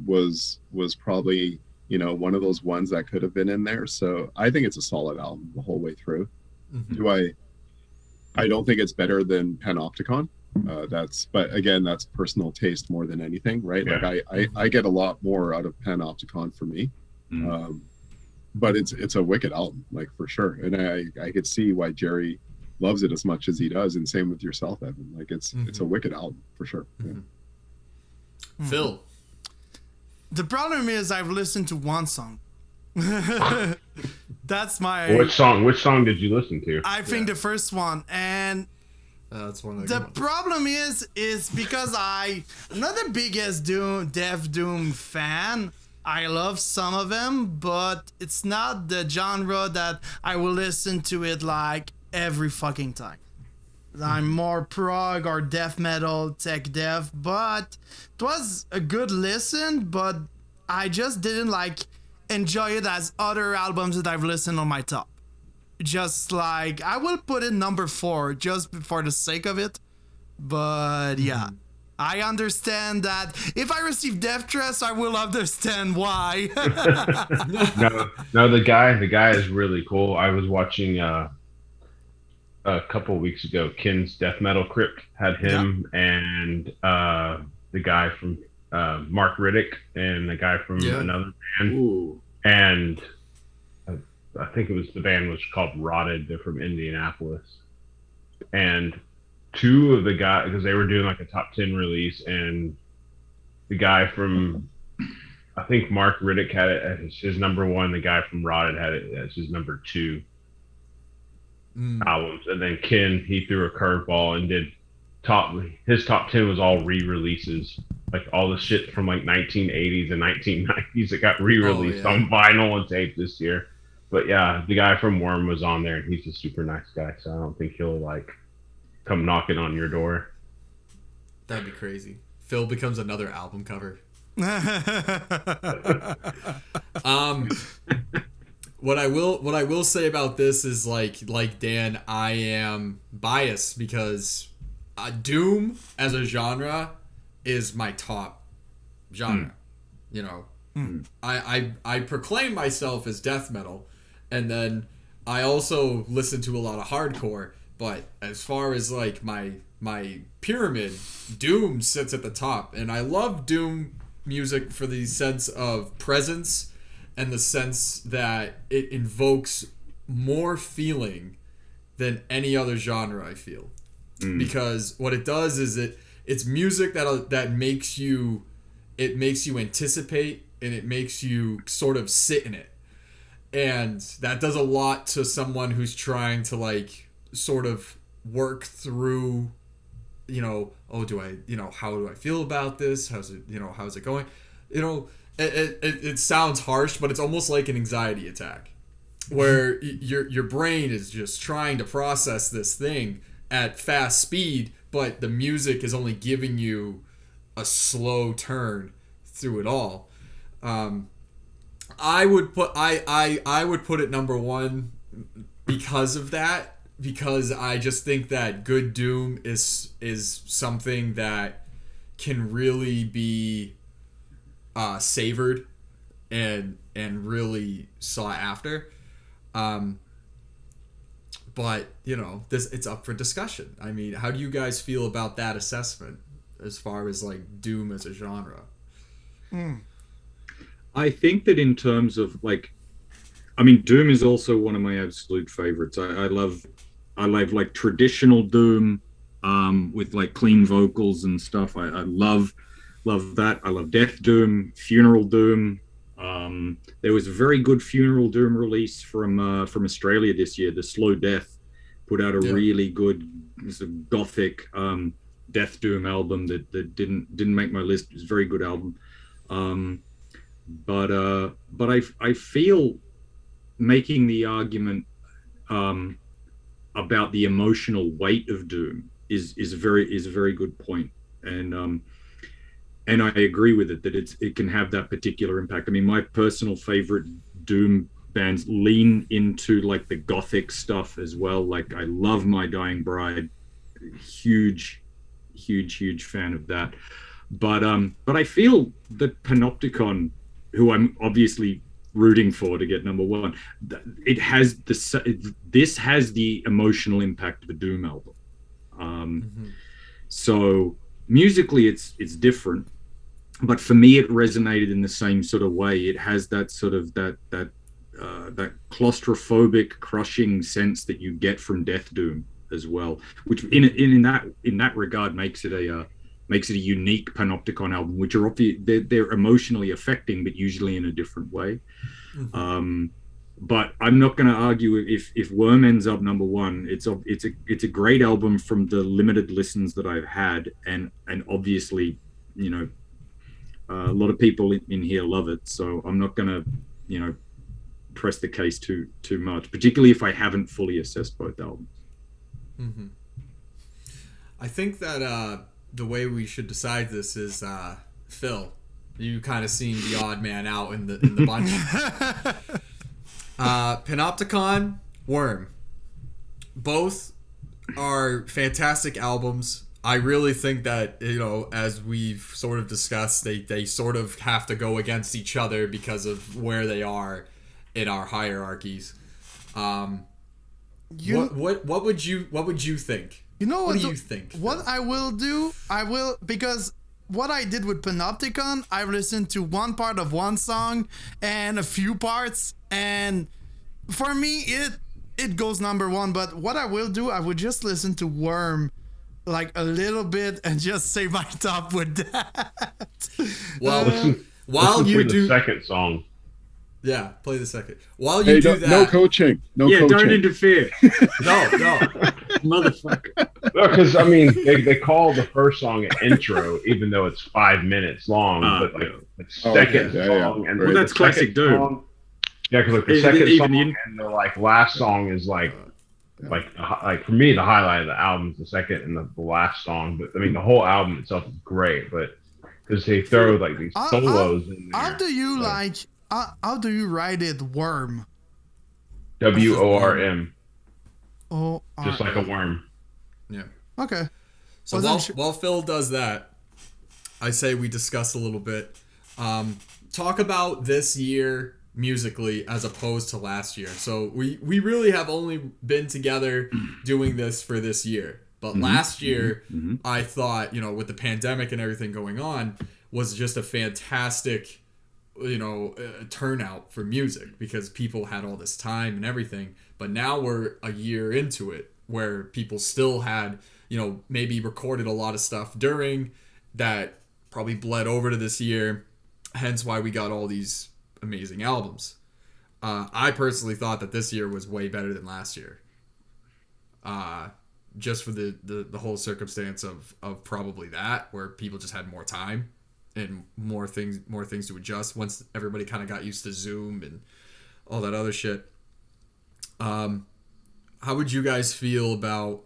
probably one of those ones that could have been in there. So I think it's a solid album the whole way through. I don't think it's better than Panopticon. But again, that's personal taste more than anything, right? Yeah. Like I get a lot more out of Panopticon for me. But it's a wicked album, like, for sure. And I could see why Jerry loves it as much as he does, and same with yourself, Evan. Like, it's a wicked album for sure. Phil? The problem is I've listened to one song. That's my... Which song did you listen to? I think the first one, and that's one of the problem is because I'm not the biggest Death Doom fan. I love some of them, but it's not the genre that I will listen to it like every fucking time. I'm more prog or death metal, tech death, but it was a good listen, but I just didn't enjoy it as other albums that I've listened on my top. Just I will put it number 4 just for the sake of it, but yeah. I understand that if I receive death threats, I will understand why. No, the guy is really cool. I was watching a couple of weeks ago, Ken's Death Metal Crypt had him and the guy from Mark Riddick and the guy from another band. Ooh. And I think the band was called Rotted. They're from Indianapolis. and two of the guys, because they were doing like a top 10 release, and the guy from, I think Mark Riddick had it as his number one. The guy from Rotted had it as his number two albums. And then Ken, he threw a curveball and did his top 10 was all re-releases. Like all the shit from like 1980s and 1990s that got re-released on vinyl and tape this year. But yeah, the guy from Worm was on there, and he's a super nice guy. So I don't think he'll like come knocking on your door. That'd be crazy. Phil becomes another album cover. What I will say about this is like Dan, I am biased because Doom as a genre is my top genre. You know, I proclaim myself as death metal, and then I also listen to a lot of hardcore. But as far as like my pyramid, Doom sits at the top, and I love Doom music for the sense of presence and the sense that it invokes more feeling than any other genre, I feel. Because what it does is it's music that makes you anticipate, and it makes you sort of sit in it. And that does a lot to someone who's trying to like sort of work through, you know, how do I feel about this? How's it going? You know, it sounds harsh, but it's almost like an anxiety attack where your brain is just trying to process this thing at fast speed, but the music is only giving you a slow turn through it all. I would put it number one because of that, because I just think that good Doom is something that can really be savored and really sought after. But you know, it's up for discussion. I mean, how do you guys feel about that assessment as far as like Doom as a genre? I think that in terms of like, I mean, Doom is also one of my absolute favorites. I love like traditional Doom with like clean vocals and stuff. I love that. I love Death Doom, Funeral Doom. There was a very good Funeral Doom release from Australia this year. The Slow Death put out a really good sort of gothic Death Doom album that didn't make my list. It was a very good album. But I feel making the argument about the emotional weight of Doom is a very good point. And I agree with it that it can have that particular impact. I mean, my personal favorite Doom bands lean into like the gothic stuff as well. Like I love My Dying Bride, huge fan of that. But I feel that Panopticon, who I'm obviously rooting for to get number one, this has the emotional impact of a Doom album. So musically it's different, but for me it resonated in the same sort of way. It has that sort of that claustrophobic crushing sense that you get from Death Doom as well, which in that regard makes it a unique Panopticon album, which are they're emotionally affecting, but usually in a different way. But I'm not going to argue if Worm ends up number one. It's a great album from the limited listens that I've had, and obviously, you know, a lot of people in here love it. So I'm not going to, you know, press the case too much, particularly if I haven't fully assessed both albums. I think that the way we should decide this is, Phil, you kind of seem the odd man out in the bunch. Panopticon, Worm, both are fantastic albums. I really think that, you know, as we've sort of discussed, they sort of have to go against each other because of where they are in our hierarchies. What would you think? You know what do you think? What I will do, because what I did with Panopticon, I listened to one part of one song and a few parts, and for me, it goes number one. But what I will do, I would just listen to Worm like a little bit and just say my top with that. Well, Listen you to do the second song. Yeah, play the second. While you do that, no coaching. No Yeah, coaching. don't interfere, no. motherfucker. Because I mean, they call the first song an intro, even though it's 5 minutes long. But like the second song, and well, that's the classic, second dude. song, yeah, because like the second song and the like last song is like for me the highlight of the album is the second and the last song. But I mean, the whole album itself is great, but because they throw like these solos in there. How do you how do you write it? Worm. WORM. Oh, Just like a worm. Yeah. Okay. So while Phil does that, I say we discuss a little bit. Talk about this year musically as opposed to last year. So we really have only been together doing this for this year. But last year, I thought, with the pandemic and everything going on, was just a fantastic turnout for music because people had all this time and everything. But now we're a year into it where people still had, maybe recorded a lot of stuff during that probably bled over to this year. Hence why we got all these amazing albums. I personally thought that this year was way better than last year. Just for the whole circumstance of probably that, where people just had more time and more things to adjust once everybody kind of got used to Zoom and all that other shit. How would you guys feel about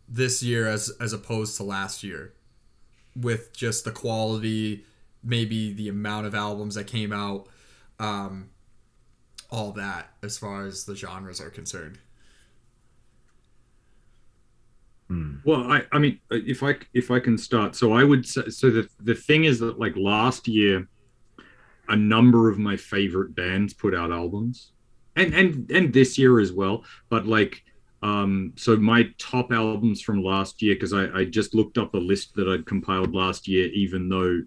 this year as opposed to last year, with just the quality, maybe the amount of albums that came out, all that as far as the genres are concerned? Well, I mean, if I can start, so I would say, so the thing is that like last year, a number of my favorite bands put out albums, and this year as well. But like, so my top albums from last year, because I just looked up a list that I'd compiled last year, even though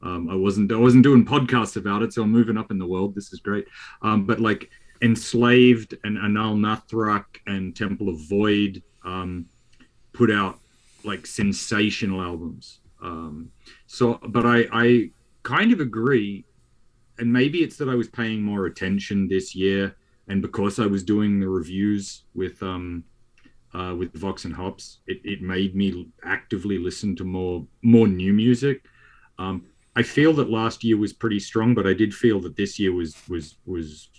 I wasn't doing podcasts about it, so I'm moving up in the world. This is great. But like Enslaved and Anal Nathrak and Temple of Void put out like sensational albums. But I kind of agree, and maybe it's that I was paying more attention this year, and because I was doing the reviews with Vox and Hops, it made me actively listen to more new music. I feel that last year was pretty strong, but I did feel that this year was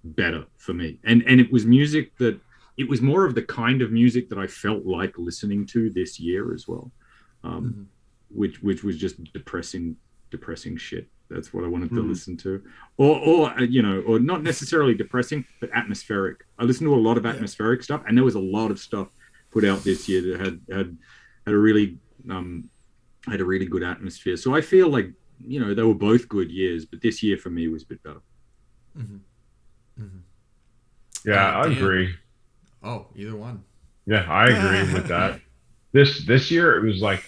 better for me, and it was music that. It was more of the kind of music that I felt like listening to this year as well, which was just depressing shit. That's what I wanted to listen to, or not necessarily depressing, but atmospheric. I listened to a lot of atmospheric stuff, and there was a lot of stuff put out this year that had a really good atmosphere. So I feel like they were both good years, but this year for me was a bit better. Yeah, I agree. Oh, either one. Yeah, I agree with that. This year, it was like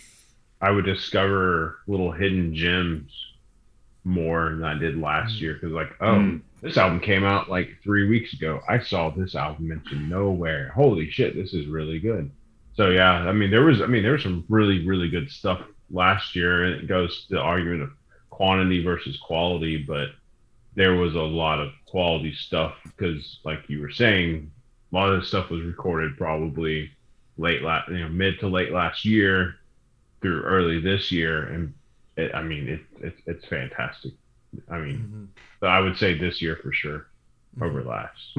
I would discover little hidden gems more than I did last year. Because this album came out like 3 weeks ago. I saw this album mentioned nowhere. Holy shit, this is really good. So yeah, I mean there was some really, really good stuff last year, and it goes to the argument of quantity versus quality, but there was a lot of quality stuff because, like you were saying, a lot of this stuff was recorded probably mid to late last year through early this year, and it's fantastic. I mean, so I would say this year for sure over last.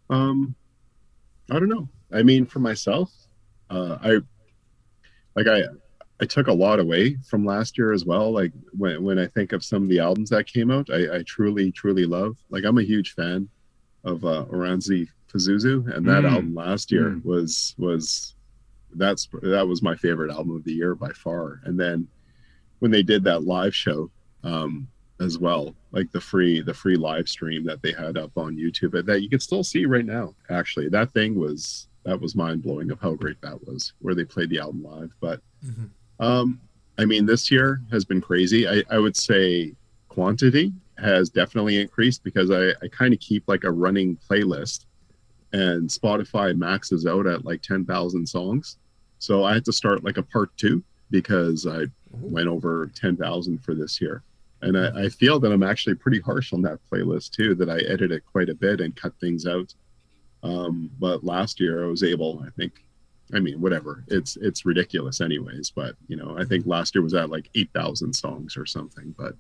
I don't know. I mean, for myself, I took a lot away from last year as well. Like when I think of some of the albums that came out, I truly, truly love. Like I'm a huge fan of Oranzi Pazuzu, and that album last year was my favorite album of the year by far. And then when they did that live show as well, like the free live stream that they had up on YouTube, that you can still see right now. Actually, that was mind blowing of how great that was, where they played the album live. But I mean, this year has been crazy. I would say quantity has definitely increased because I kind of keep like a running playlist, and Spotify maxes out at like 10,000 songs. So I had to start like a part 2 because I went over 10,000 for this year. And I feel that I'm actually pretty harsh on that playlist too, that I edit it quite a bit and cut things out. But last year I was able, I mean, whatever, it's ridiculous anyways, but you know, I think last year was at like 8,000 songs or something, but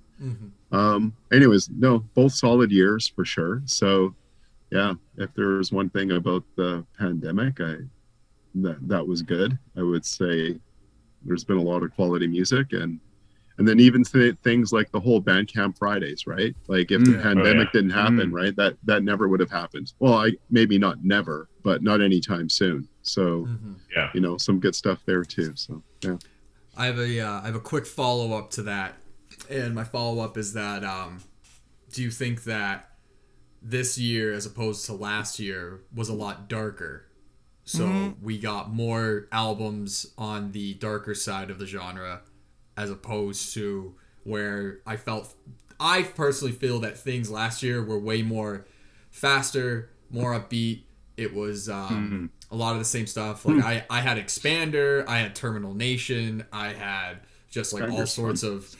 anyways, no, both solid years for sure. So yeah, if there's one thing about the pandemic, that was good. I would say there's been a lot of quality music, and then even things like the whole Bandcamp Fridays, right? Like if the pandemic didn't happen, right, that never would have happened. Well, maybe not never, but not anytime soon. So you know, some good stuff there too. So yeah, I have a quick follow up to that, and my follow up is that do you think that this year as opposed to last year was a lot darker? So we got more albums on the darker side of the genre, as opposed to where I personally feel that things last year were way more faster, more upbeat. It was a lot of the same stuff. Like I had Expander, I had Terminal Nation, I had just like all sorts of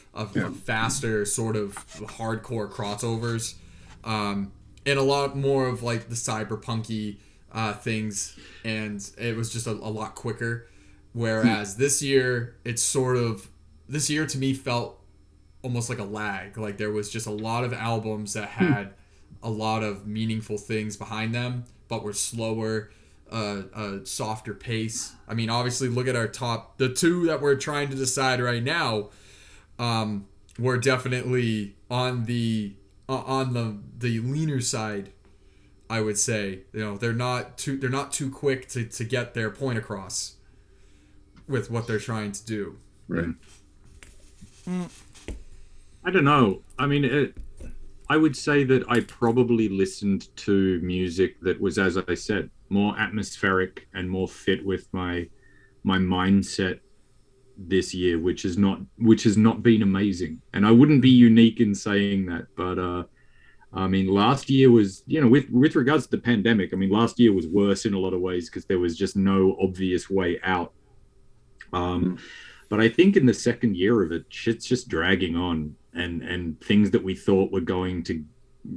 faster sort of hardcore crossovers, and a lot more of like the cyberpunky things, and it was just a lot quicker. Whereas this year to me felt almost like a lag. Like there was just a lot of albums that had a lot of meaningful things behind them, but were slower, a softer pace. I mean, obviously, look at our the 2 that we're trying to decide right now. Were definitely on the leaner side, I would say. You know, they're not too quick to get their point across with what they're trying to do. Right. I don't know. I mean, I would say that I probably listened to music that was, as I said, more atmospheric and more fit with my mindset this year, which has not been amazing. And I wouldn't be unique in saying that, but I mean, last year was, you know, with regards to the pandemic, I mean, last year was worse in a lot of ways because there was just no obvious way out. But I think in the second year of it, shit's just dragging on, and things that we thought were going to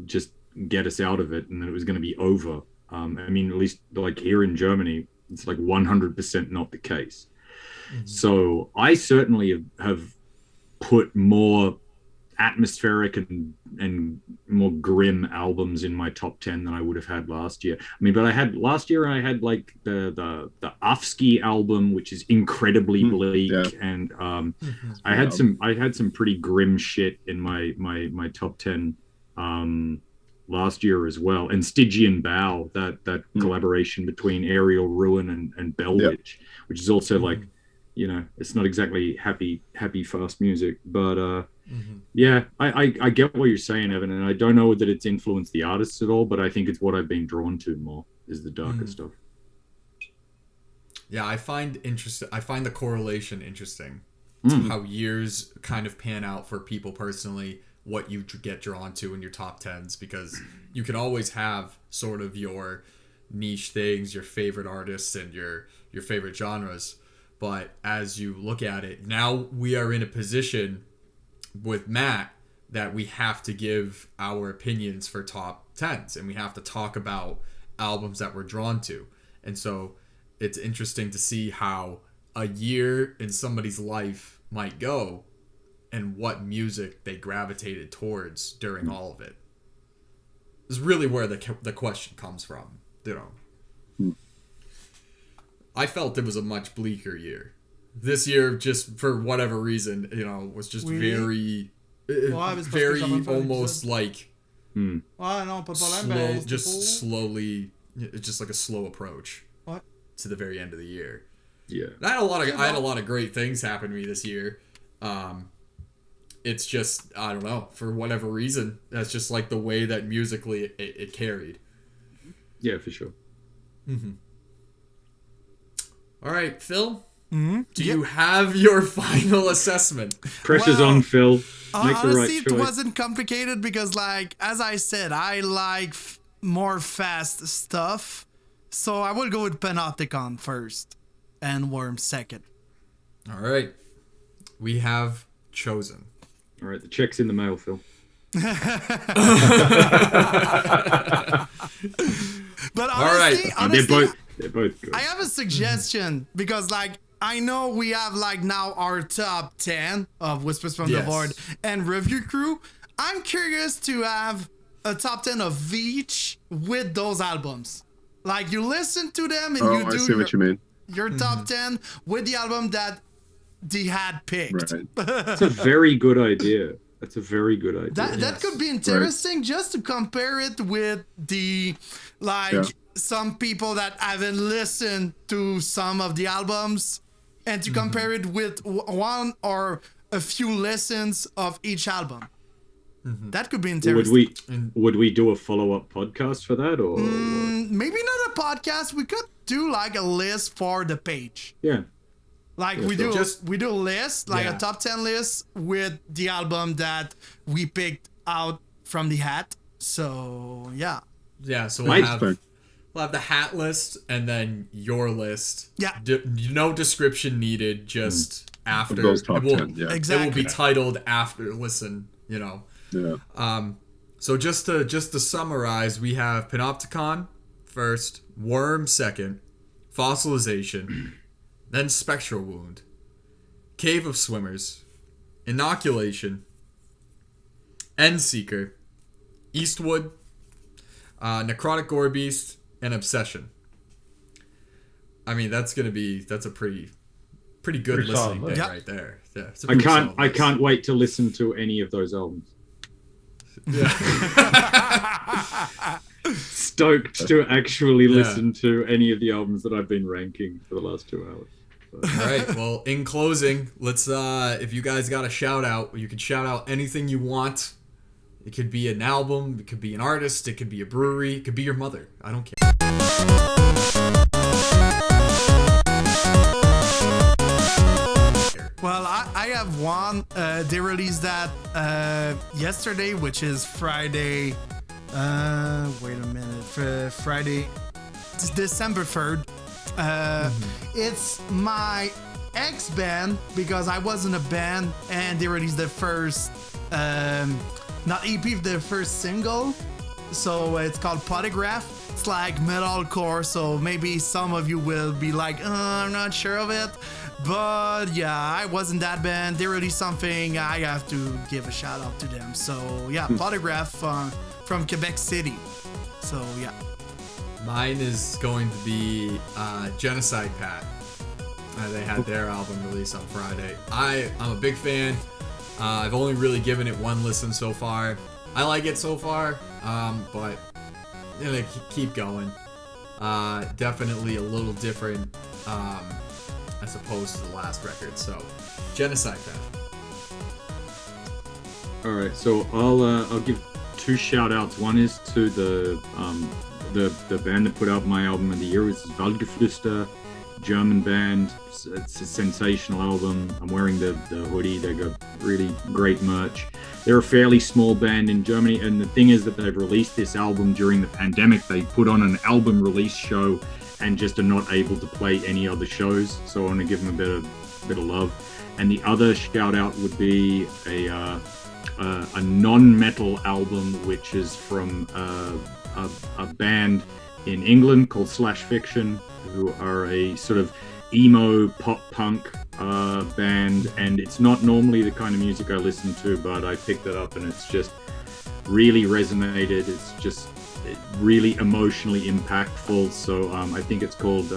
just get us out of it and that it was going to be over. I mean, at least like here in Germany, it's like 100% not the case. So I certainly have put more atmospheric and more grim albums in my top 10 than I would have had last year. I mean, but last year I had like the ABSCESSION album, which is incredibly bleak, and I had some pretty grim shit in my top 10 last year as well. And Stygian Bow, that collaboration between Aerial Ruin and Bellwitch, which is also like, you know, it's not exactly happy fast music, but yeah, I get what you're saying, Evan, and I don't know that it's influenced the artists at all, but I think it's what I've been drawn to more is the darker stuff. Yeah, I find the correlation interesting. How years kind of pan out for people personally, what you get drawn to in your top 10s, because you can always have sort of your niche things, your favorite artists, and your favorite genres. But as you look at it, now we are in a position with Matt that we have to give our opinions for top 10s, and we have to talk about albums that we're drawn to. And so it's interesting to see how a year in somebody's life might go and what music they gravitated towards during all of it. Is really where the question comes from, you know. I felt it was a much bleaker year. This year, just for whatever reason, you know, was just very almost like slowly, just like a slow approach to the very end of the year. Yeah, I had a lot of great things happen to me this year. It's just, I don't know, for whatever reason, that's just like the way that musically it carried. Yeah, for sure. All right, Phil, Do you have your final assessment? Pressure's on, Phil. Make the right Honestly, it choice. wasn't complicated because, like, as I said, I like more fast stuff. So I will go with Panopticon first and Worm second. All right. We have chosen. All right, the check's in the mail, Phil. But right. honestly, They're both good. I have a suggestion because, like, I know we have, like, now our top 10 of Whispers from the Yes. Void and Review Crew. I'm curious to have a top 10 of each with those albums. Like, you listen to them and you I do see what you mean. your top 10 with the album that they had picked. Right. That's a very good idea. That's a very good idea. That could be interesting just to compare it with the, like, some people that haven't listened to some of the albums and to compare it with one or a few listens of each album. That could be interesting. Would we do a follow-up podcast for that, or Maybe not a podcast. We could do, like, a list for the page. yeah? Like, Yeah, we do Just- a list, like Yeah. a top 10 list with the album that we picked out from the hat. So, yeah. Yeah, so Nice. we'll have the hat list and then your list. Yeah. No description needed, just after. Of those top it will, 10, yeah. It Exactly. will be titled after listen, you know. Yeah. So just to summarize, we have Panopticon first, Worm second, Fossilization, then Spectral Wound, Cave of Swimmers, Inoculation, ENDSEEKER, EASTWOOD, Necrotic Gore Beast, and Obsession. I mean, that's a pretty good Pretty solid listening list. day right there. Yeah, it's a I pretty can't. solid I list. can't wait to listen to any of those albums. Stoked to actually listen to any of the albums that I've been ranking for the last 2 hours. All right. Well, in closing, let's if you guys got a shout out, you can shout out anything you want. It could be an album, it could be an artist, it could be a brewery, it could be your mother. I don't care. Well, I have one. They released that yesterday, which is Friday. Wait a minute. Friday, it's December 3rd. It's my ex-band because I was in a band and they released the first, not EP, the first single. So it's called Photograph. It's like metalcore, so maybe some of you will be like, I'm not sure of it. But yeah, I was in that band. They released something. I have to give a shout out to them. So yeah, Photograph from Quebec City. So yeah. Mine is going to be Genocide Pat. They had their album release on Friday. I'm a big fan. I've only really given it one listen so far. I like it so far, but you know, keep going. Definitely a little different as opposed to the last record. So, Genocide Pat. All right, so I'll give 2 shout outs. One is to the band that put out my album of the year, which is Waldgeflüster, German band. It's a sensational album. I'm wearing the hoodie. They got really great merch. They're a fairly small band in Germany, and the thing is that they've released this album during the pandemic. They put on an album release show and just are not able to play any other shows. So I want to give them a bit of love. And the other shout out would be a non-metal album, which is from a band in England called Slash Fiction, who are a sort of emo pop punk band, and it's not normally the kind of music I listen to, but I picked it up and it's just really resonated. It's just really emotionally impactful. So I think it's called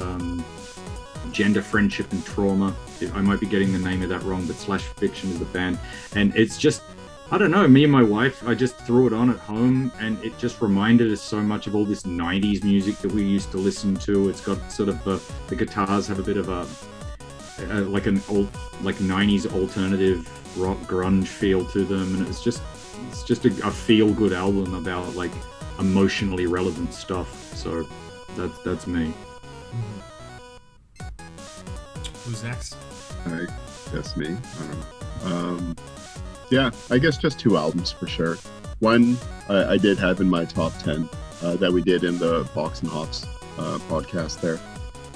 Gender, Friendship and Trauma. I might be getting the name of that wrong, but Slash Fiction is the band, and it's just, I don't know, me and my wife, I just threw it on at home and it just reminded us so much of all this 90s music that we used to listen to. It's got sort of the guitars have a bit of like 90s alternative rock grunge feel to them, and it's just a feel good album about like emotionally relevant stuff. So that's me. Who's next? I guess me. I don't know. Yeah, I guess just 2 albums for sure. One I did have in my top 10 that we did in the Vox&Hops podcast there.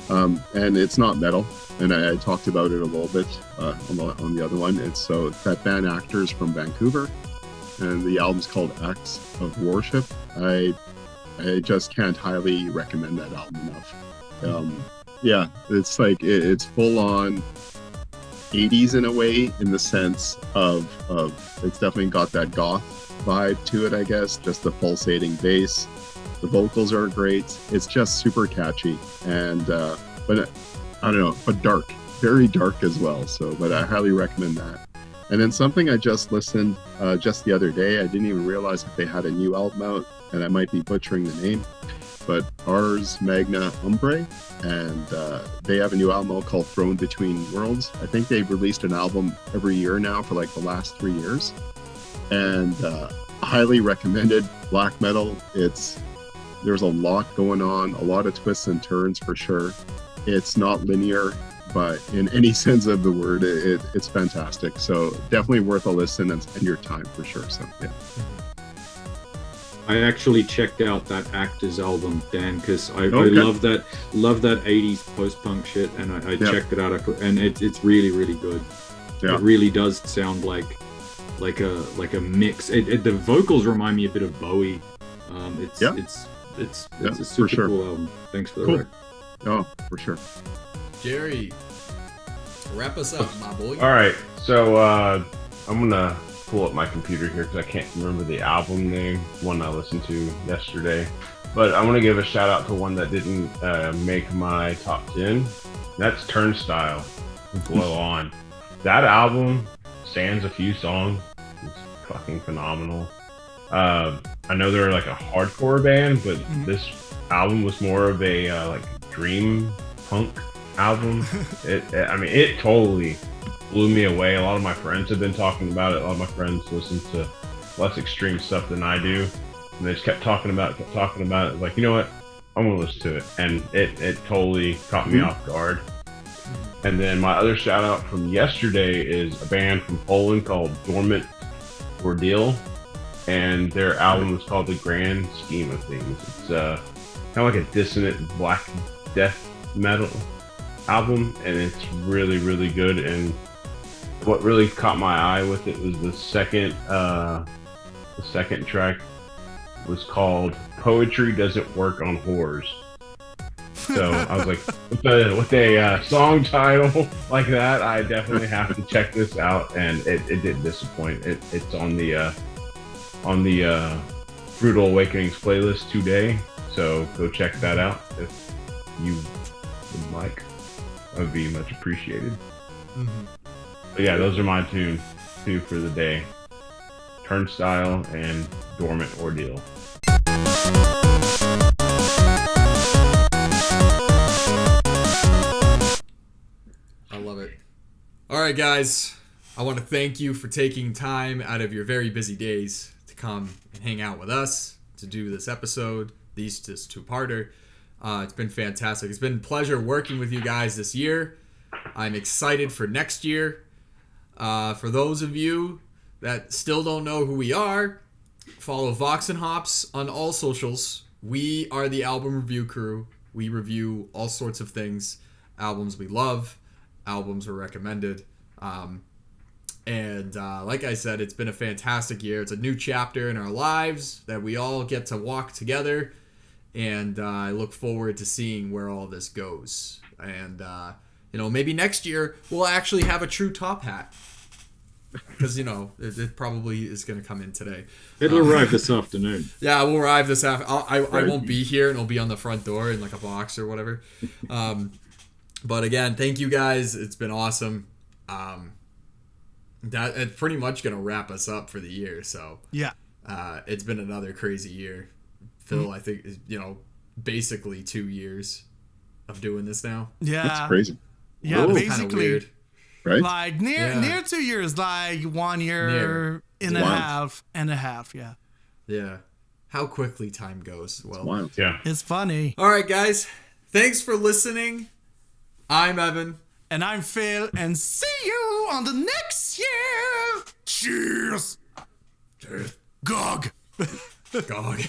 And it's not metal, and I talked about it a little bit on the other one. It's that band Actors from Vancouver, and the album's called Acts of Worship. I just can't highly recommend that album enough. Yeah, it's like it's full on 80s in a way, in the sense of it's definitely got that goth vibe to it, I guess. Just the pulsating bass. The vocals are great. It's just super catchy, and but I don't know, but dark, very dark as well. So, but I highly recommend that. And then something I just listened just the other day. I didn't even realize that they had a new album out, and I might be butchering the name, but Ars Magna Umbrae, and they have a new album out called Thrown Between Worlds. I think they've released an album every year now for like the last 3 years, and highly recommended. Black metal. There's a lot going on, a lot of twists and turns for sure. It's not linear, but in any sense of the word, it's fantastic. So definitely worth a listen and your time for sure. So yeah. I actually checked out that Actors album, Dan, because I love that 80s post-punk shit, and I checked it out, and it's really, really good. Yeah. It really does sound like a mix. The vocals remind me a bit of Bowie. It's a super cool album. Thanks for the rec. Oh, for sure. Jerry, wrap us up, my boy. All right, so I'm gonna pull up my computer here because I can't remember the album name, one I listened to yesterday. But I'm gonna give a shout out to one that didn't make my top 10. That's Turnstile. Glow On. That album sans a few songs. It's fucking phenomenal. I know they're like a hardcore band, but this album was more of a like dream punk album. It totally blew me away. A lot of my friends have been talking about it. A lot of my friends listen to less extreme stuff than I do, and they just kept talking about it. Like, you know what? I'm gonna listen to it, and it totally caught me off guard. And then my other shout out from yesterday is a band from Poland called Dormant Ordeal, and their album is called The Grand Scheme of Things. It's kind of like a dissonant black death metal album, and it's really, really good. And what really caught my eye with it was the second track was called Poetry Doesn't Work on Whores. So I was like, with a song title like that, I definitely have to check this out, and it didn't disappoint. It's on the Brutal Awakenings playlist today, so go check that out if you would like. That would be much appreciated. But yeah, those are my two for the day: Turnstile and Dormant Ordeal. I love it. All right, guys. I want to thank you for taking time out of your very busy days to come and hang out with us to do this episode, this two-parter. It's been fantastic. It's been a pleasure working with you guys this year. I'm excited for next year. For those of you that still don't know who we are, follow Vox&Hops on all socials. We are the album review crew. We review all sorts of things. Albums we love, albums were recommended. And like I said, it's been a fantastic year. It's a new chapter in our lives that we all get to walk together. And I look forward to seeing where all this goes. And, maybe next year we'll actually have a true top hat. Because, it probably is going to come in today. It'll arrive this afternoon. Yeah, we'll arrive this afternoon. I won't be here, and it'll be on the front door in like a box or whatever. But again, thank you guys. It's been awesome. It's pretty much going to wrap us up for the year. So yeah, it's been another crazy year. Phil, I think, basically 2 years of doing this now. Yeah. That's crazy. Yeah, It's basically. kinda weird. Right? Like near 2 years, like 1 year and a half, yeah. Yeah. How quickly time goes. Well, Wild. Yeah. It's funny. All right, guys. Thanks for listening. I'm Evan. And I'm Phil, and see you on the next year. Cheers. Cheers. Gog. Gog.